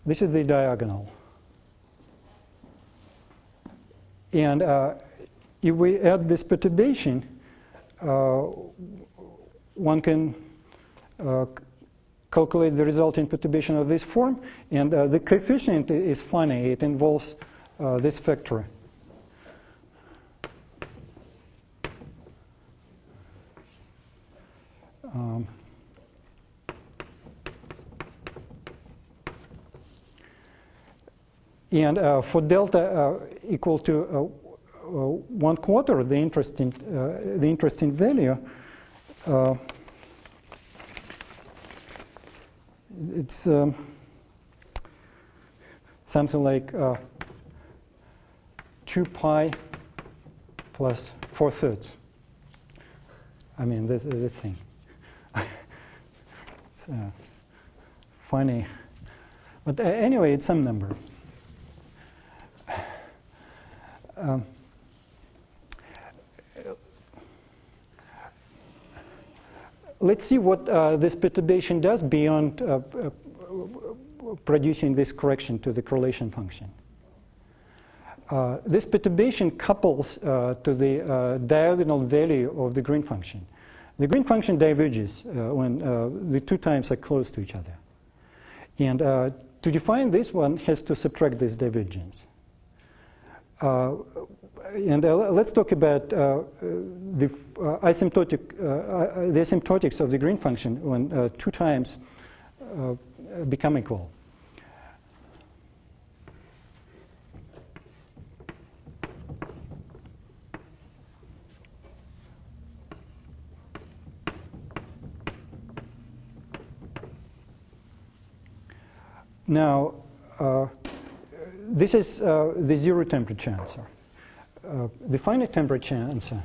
This is the diagonal. And if we add this perturbation, one can calculate the resulting perturbation of this form, and the coefficient is funny. It involves this factor. And for delta equal to 1/4, the interesting value, it's something like 2 pi plus 4/3. I mean, this thing. It's funny, but anyway, it's some number. Let's see what this perturbation does beyond producing this correction to the correlation function. This perturbation couples to the diagonal value of the green function. The green function diverges when the 2 times are close to each other. And to define this, one has to subtract this divergence. And let's talk about the asymptotics of the green function when 2 times become equal. Now, this is the 0 temperature answer. The finite temperature answer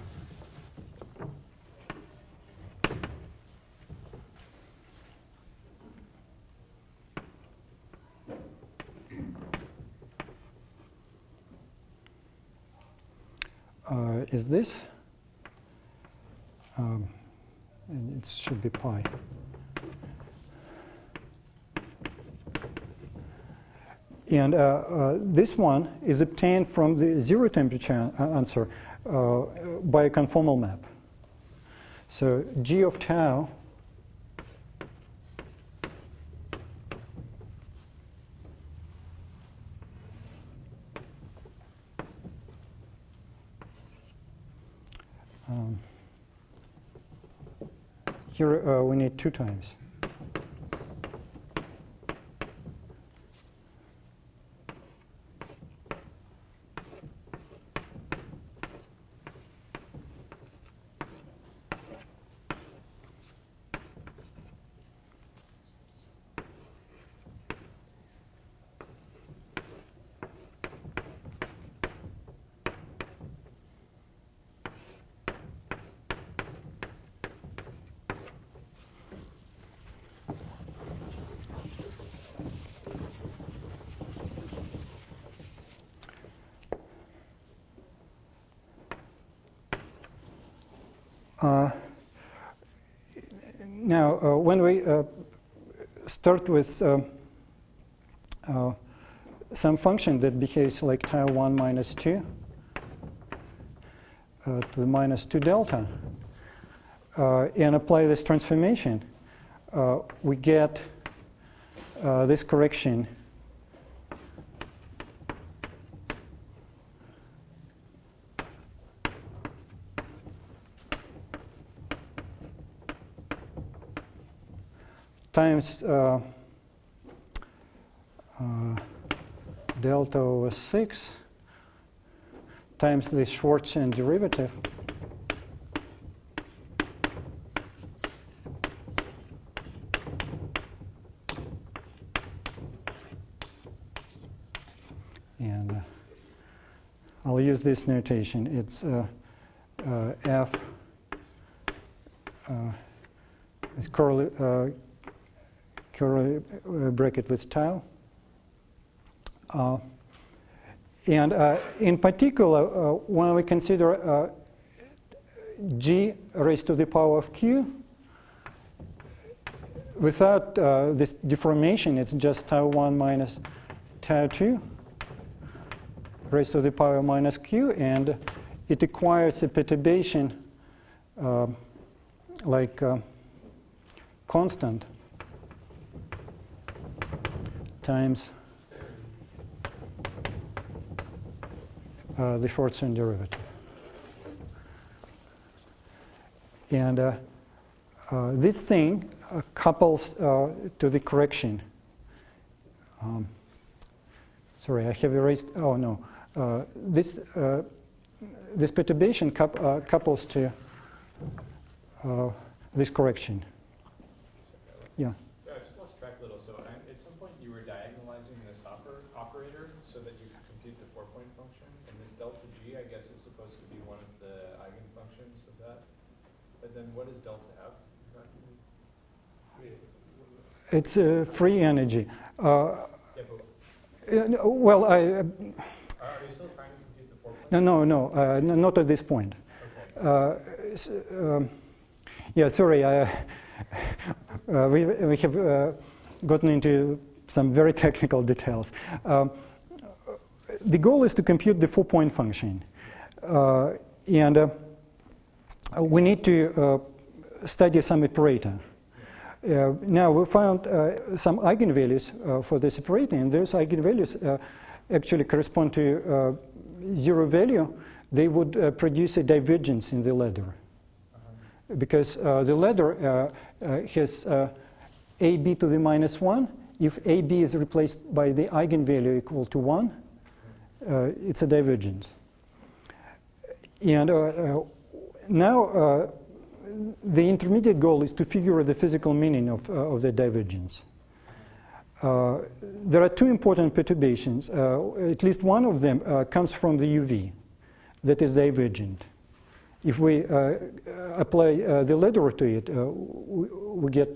is this, and it should be pi. And this one is obtained from the 0 temperature answer by a conformal map. So G of tau here we need 2 times. Now, when we start with some function that behaves like tau 1 minus 2 to the minus 2 delta, and apply this transformation, we get this correction times delta over 6 times the Schwarzian derivative and I'll use this notation. It's f is curly bracket with tau. And in particular, when we consider g raised to the power of q, without this deformation, it's just tau 1 minus tau 2 raised to the power minus q, and it acquires a perturbation like constant times the Schwarzian derivative. And this thing couples to the correction. Sorry, I have erased. Oh no, this perturbation couples to this correction. Yeah. Yeah, I just lost track a little. So at some point you were diagonalizing this operator so that you could compute the 4-point function, and this delta g, I guess, is supposed to be one of the eigenfunctions of that. But then what does delta have exactly? It's free energy. Yeah, but Well, are you still trying to compute the 4-point? No, not at this point. Okay. Yeah, sorry. We have gotten into some very technical details. The goal is to compute the 4-point function. And we need to study some operator. Now, we found some eigenvalues for this operator, and those eigenvalues actually correspond to zero value. They would produce a divergence in the ladder. Because the ladder has ab to the minus 1. If ab is replaced by the eigenvalue equal to 1, it's a divergence. And now the intermediate goal is to figure the physical meaning of the divergence. There are two important perturbations. At least one of them comes from the UV, that is divergent. If we apply the ladder to it, we get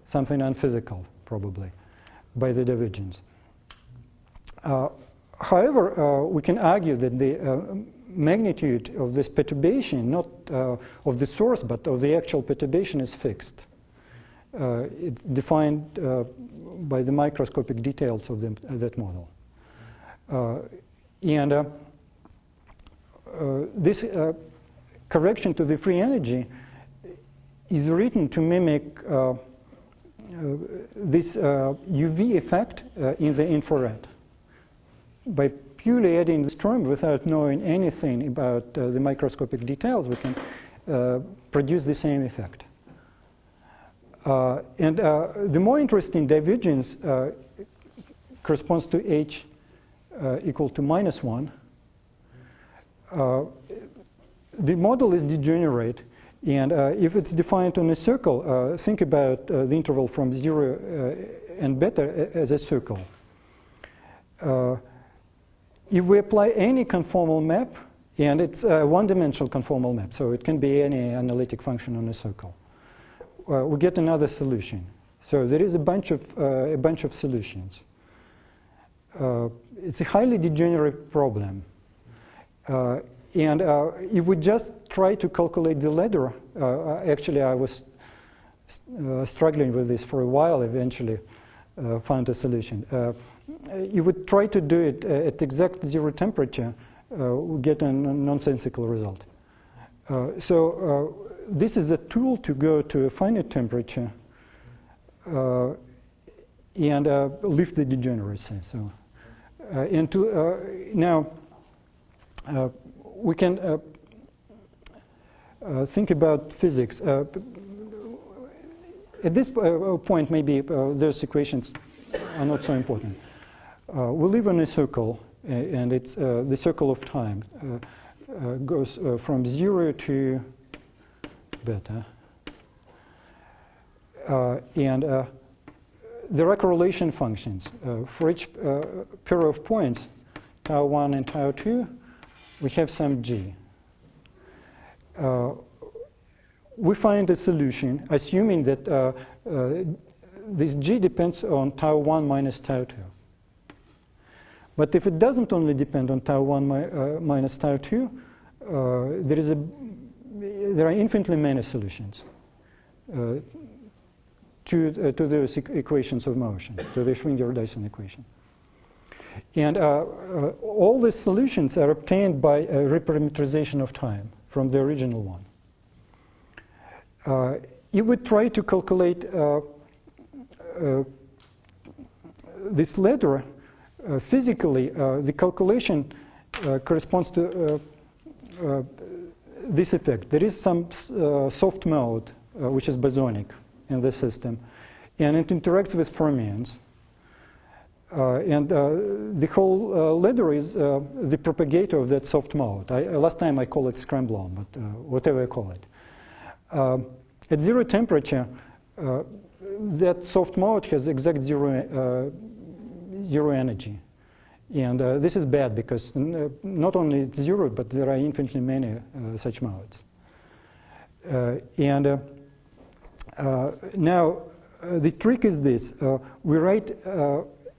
something unphysical, probably, by the divergence. However, we can argue that the magnitude of this perturbation, not of the source, but of the actual perturbation, is fixed. It's defined by the microscopic details of that model. And this correction to the free energy is written to mimic this UV effect in the infrared. By purely adding the term without knowing anything about the microscopic details, we can produce the same effect. And the more interesting divergence corresponds to h equal to minus 1. The model is degenerate, and if it's defined on a circle, think about the interval from 0 and beta as a circle. If we apply any conformal map, and it's a one-dimensional conformal map, so it can be any analytic function on a circle, we get another solution. So there is a bunch of solutions. It's a highly degenerate problem. And if we just try to calculate the ladder, actually I was struggling with this for a while, eventually found a solution. If we try to do it at exact zero temperature, we get a nonsensical result. So this is a tool to go to a finite temperature and lift the degeneracy. So, and to now we can think about physics. At this point, maybe those equations are not so important. We live in a circle, and it's the circle of time goes from 0 to beta. And there are correlation functions. For each pair of points, tau 1 and tau 2, we have some g. We find a solution, assuming that this g depends on tau 1 minus tau 2. But if it doesn't only depend on tau 1 minus tau 2, there are infinitely many solutions to those equations of motion, to the Schwinger-Dyson equation. And all these solutions are obtained by a reparametrization of time from the original one. If we try to calculate this ladder physically, the calculation corresponds to this effect. There is some soft mode, which is bosonic in the system, and it interacts with fermions. And the whole ladder is the propagator of that soft mode. Last time I called it scramblon, but whatever I call it. At zero temperature, that soft mode has exact zero energy. And this is bad because not only it's zero, but there are infinitely many such modes. Now, the trick is this. We write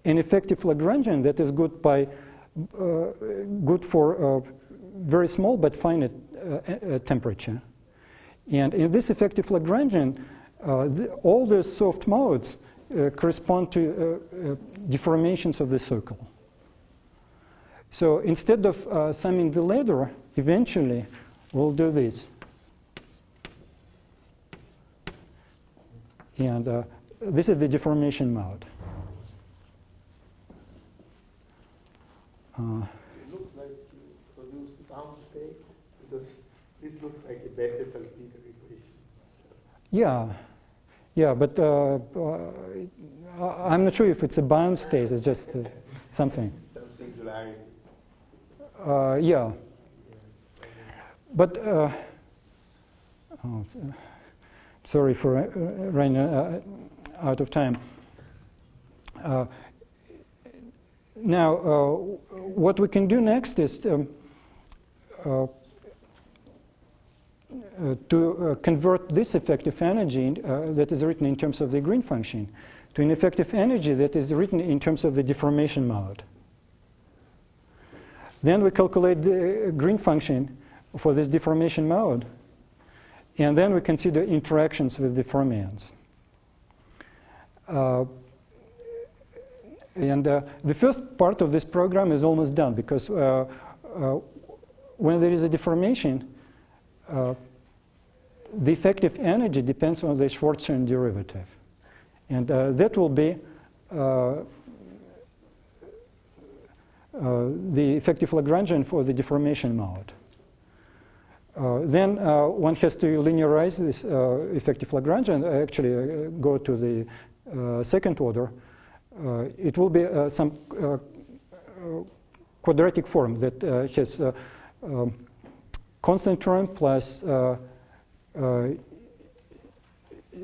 an effective Lagrangian that is good for very small but finite temperature. And in this effective Lagrangian, all the soft modes correspond to deformations of the circle. So instead of summing the ladder, eventually we'll do this. And this is the deformation mode. It looks like you produced bound state because this looks like a Bethe-Salpeter equation. Yeah, but I'm not sure if it's a bound state. It's just something. Some singularity. Yeah. But sorry for running out of time. Now, what we can do next is to convert this effective energy that is written in terms of the green function to an effective energy that is written in terms of the deformation mode. Then we calculate the green function for this deformation mode, and then we consider interactions with the fermions. The first part of this program is almost done because when there is a deformation, the effective energy depends on the Schwarzschild derivative. And that will be the effective Lagrangian for the deformation mode. Then one has to linearize this effective Lagrangian, actually go to the second order. It will be some quadratic form that has constant term plus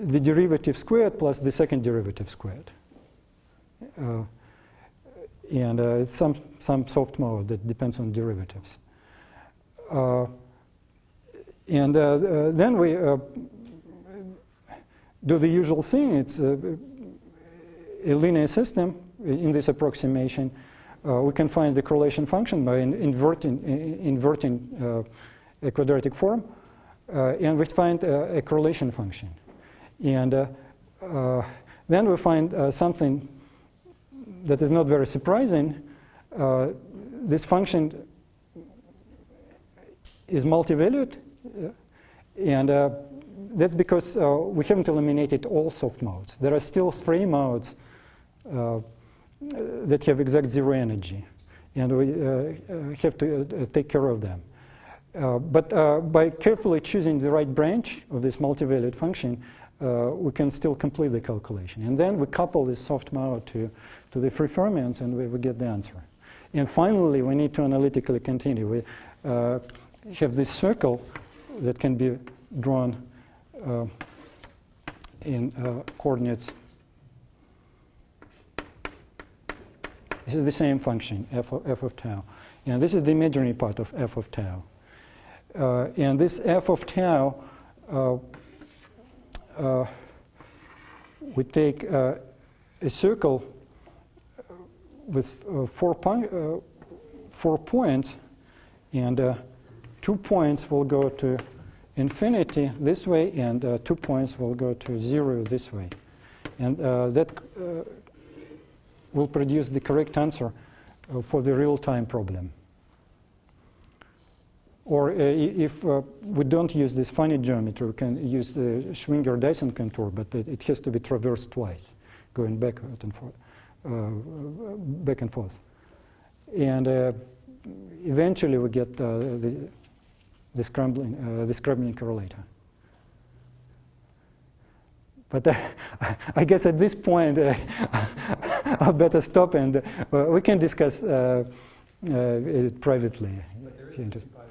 the derivative squared plus the second derivative squared. And it's some soft mode that depends on derivatives. Then we do the usual thing. It's a linear system in this approximation. we can find the correlation function by inverting a quadratic form, and we find a correlation function. And then we find something that is not very surprising. This function is multivalued, and that's because we haven't eliminated all soft modes. There are still 3 modes that have exact zero energy, and we have to take care of them. But by carefully choosing the right branch of this multivalued function, we can still complete the calculation. And then we couple this soft mode to the free fermions, and we get the answer. And finally, we need to analytically continue. We have this circle that can be drawn in coordinates. This is the same function, f of tau. And this is the imaginary part of f of tau. And this f of tau, we take a circle with 4 points, and 2 points will go to infinity this way, and 2 points will go to 0 this way. And that will produce the correct answer for the real-time problem. Or if we don't use this finite geometry, we can use the Schwinger-Dyson contour, but it has to be traversed twice, going back and forth. And eventually we get the scrambling correlator. But I guess at this point I'll better stop, and we can discuss it privately. But there is 2 pi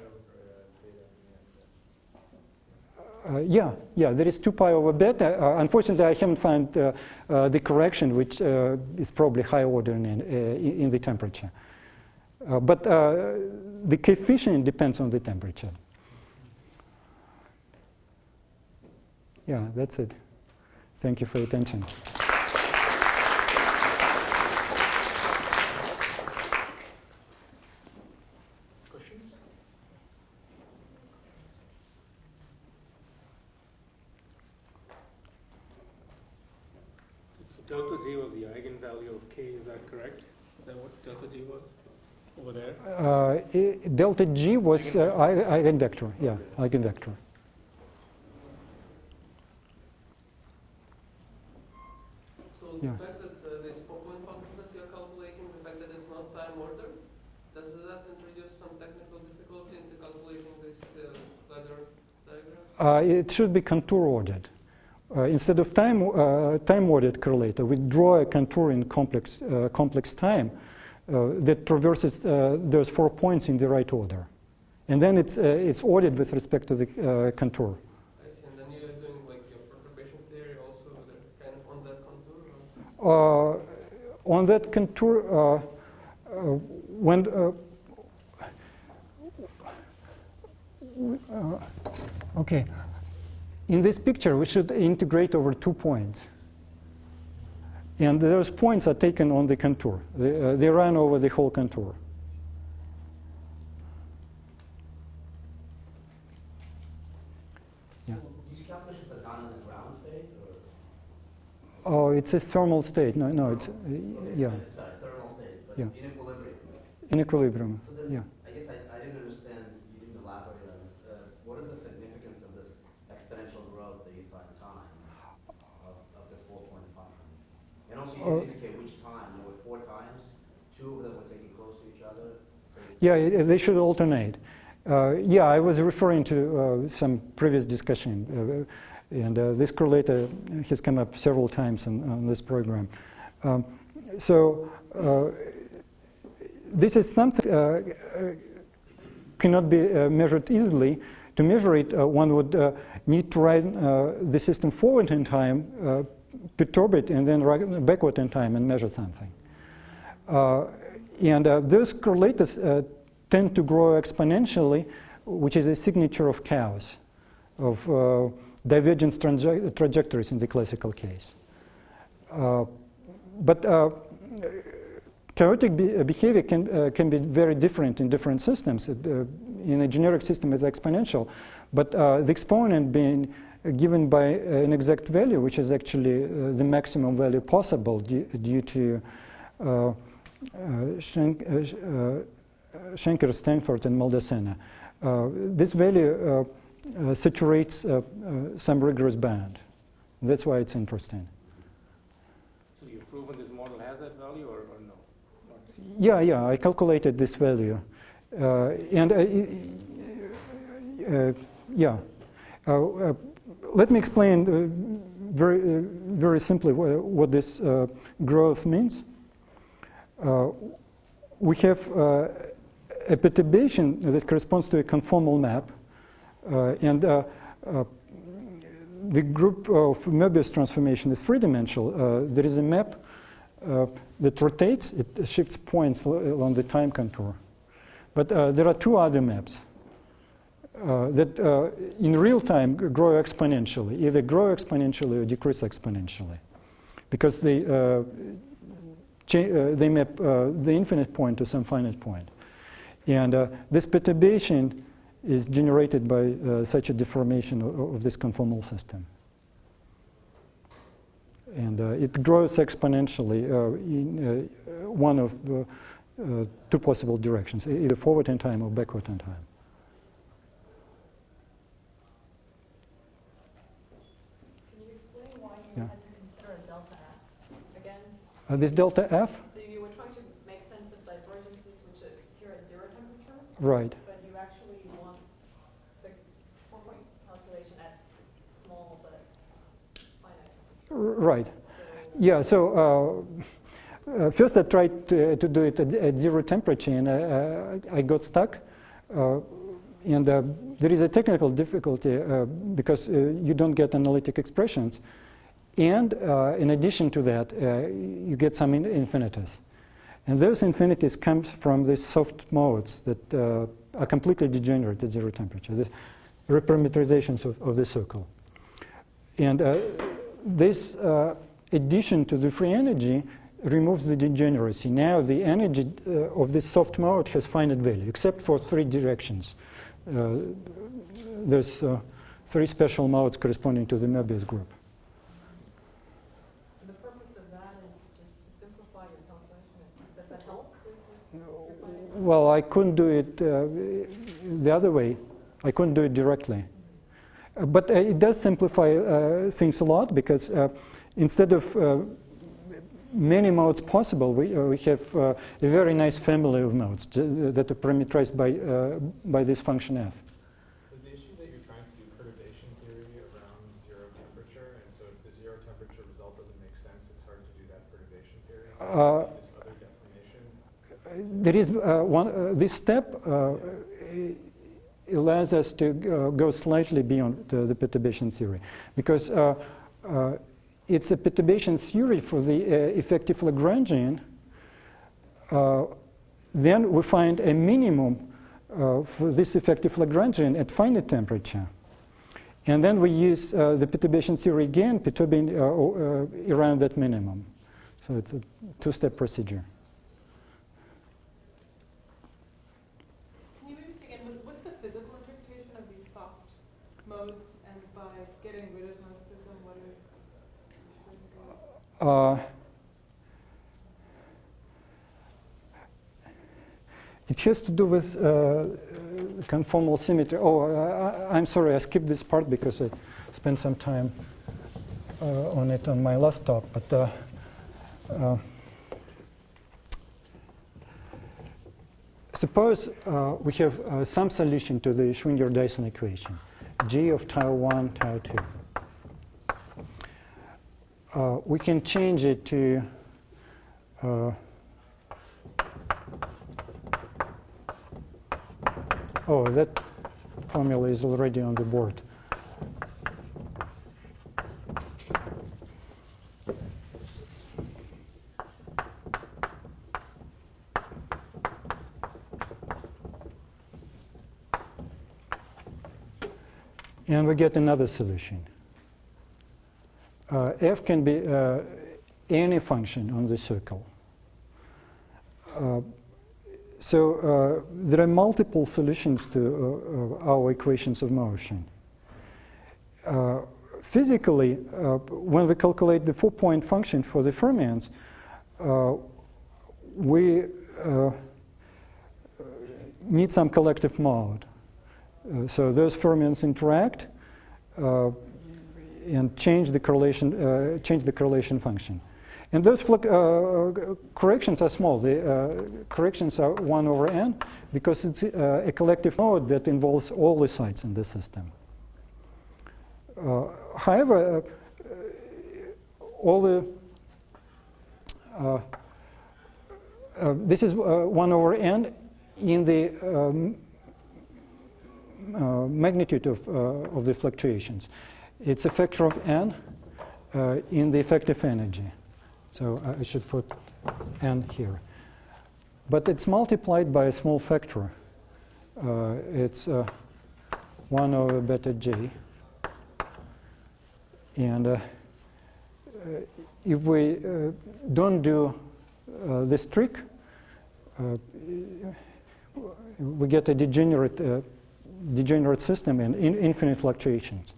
over beta yeah, there is 2 pi over beta. Unfortunately, I haven't found the correction, which is probably high order in the temperature. But the coefficient depends on the temperature. Yeah, that's it. Thank you for your attention. Questions? So delta G was the eigenvalue of K, is that correct? Is that what delta G was over there? Delta G was eigenvector. Yeah, eigenvector. So the fact that this 4-point function that you're calculating, the fact that it's not time ordered, does that introduce some technical difficulty into calculating this ladder diagram? It should be contour ordered. Instead of time ordered correlator, we draw a contour in complex time that traverses those 4 points in the right order, and then it's ordered with respect to the contour. I see. And then you're doing like your perturbation theory also kind of on that contour? On that contour, okay. In this picture, we should integrate over 2 points. And those points are taken on the contour. They run over the whole contour. Yeah. These calculations are done in the ground state, or? Oh, it's a thermal state. No, it's yeah. Sorry, thermal state, but Yeah. in equilibrium. In equilibrium. So then, Yeah. I guess I didn't understand. You didn't elaborate on this. What is the significance of this exponential growth that you find time of this 4-point function? And also, you didn't indicate which time. There were 4 times. 2 of them were taking close to each other. So Yeah, they should alternate. Yeah, I was referring to some previous discussion, and this correlator has come up several times on this program. So this is something cannot be measured easily. To measure it, one would need to run the system forward in time, perturb it, and then run backward in time and measure something. And those correlators tend to grow exponentially, which is a signature of chaos, of divergence trajectories in the classical case. But chaotic behavior can be very different in different systems. In a generic system, it's exponential, but the exponent being given by an exact value, which is actually the maximum value possible due to Schenker, Stanford, and Maldacena. This value saturates some rigorous band. That's why it's interesting. So you've proven this model has that value, or no? Yeah, I calculated this value. Let me explain very simply what this growth means. We have a perturbation that corresponds to a conformal map, and the group of Möbius transformation is three-dimensional. There is a map that rotates, it shifts points along the time contour. But there are two other maps that in real time grow exponentially, either grow exponentially or decrease exponentially, because they map the infinite point to some finite point. And this perturbation is generated by such a deformation of this conformal system. And it grows exponentially in one of two possible directions, either forward in time or backward in time. Can you explain why you had to consider a delta F again? This delta F? So you were trying to make sense of divergences which appear at zero temperature? Right. But you actually want the 4-point calculation at small but finite temperature. Right. Yeah, so first I tried to do it at zero temperature, and I got stuck. And there is a technical difficulty because you don't get analytic expressions. And in addition to that, you get some infinities. And those infinities come from these soft modes that are completely degenerate at zero temperature, the reparameterizations of the circle. And this addition to the free energy removes the degeneracy. Now the energy of this soft mode has finite value, except for three directions. There's three special modes corresponding to the Möbius group. And the purpose of that is just to simplify your calculation. Does that help? Well, I couldn't do it the other way. I couldn't do it directly. But it does simplify things a lot, because instead of many modes possible, we have a very nice family of modes that are parameterized by this function f. Is the issue that you're trying to do perturbation theory around zero temperature, and so if the zero temperature result doesn't make sense, it's hard to do that perturbation theory? So this other deformation? There is this step allows us to go slightly beyond the perturbation theory, because it's a perturbation theory for the effective Lagrangian. Then we find a minimum for this effective Lagrangian at finite temperature. And then we use the perturbation theory again, perturbing around that minimum. So it's a two-step procedure. Can you maybe say again, what's the physical interpretation of these soft modes, and by getting rid of most of them, what are it has to do with conformal symmetry. I'm sorry, I skipped this part because I spent some time on it on my last talk. But suppose we have some solution to the Schwinger-Dyson equation, G of tau 1, tau 2. We can change it to that formula is already on the board. And we get another solution. F can be any function on the circle. So there are multiple solutions to our equations of motion. Physically, when we calculate the 4-point function for the fermions, we need some collective mode. So those fermions interact and change the correlation function. And those corrections are small. The corrections are 1 over n because it's a collective mode that involves all the sites in the system. However, all the this is 1 over n in the magnitude of the fluctuations. It's a factor of n in the effective energy. So I should put n here. But it's multiplied by a small factor. It's 1 over beta j. And if we don't do this trick, we get a degenerate system and infinite fluctuations.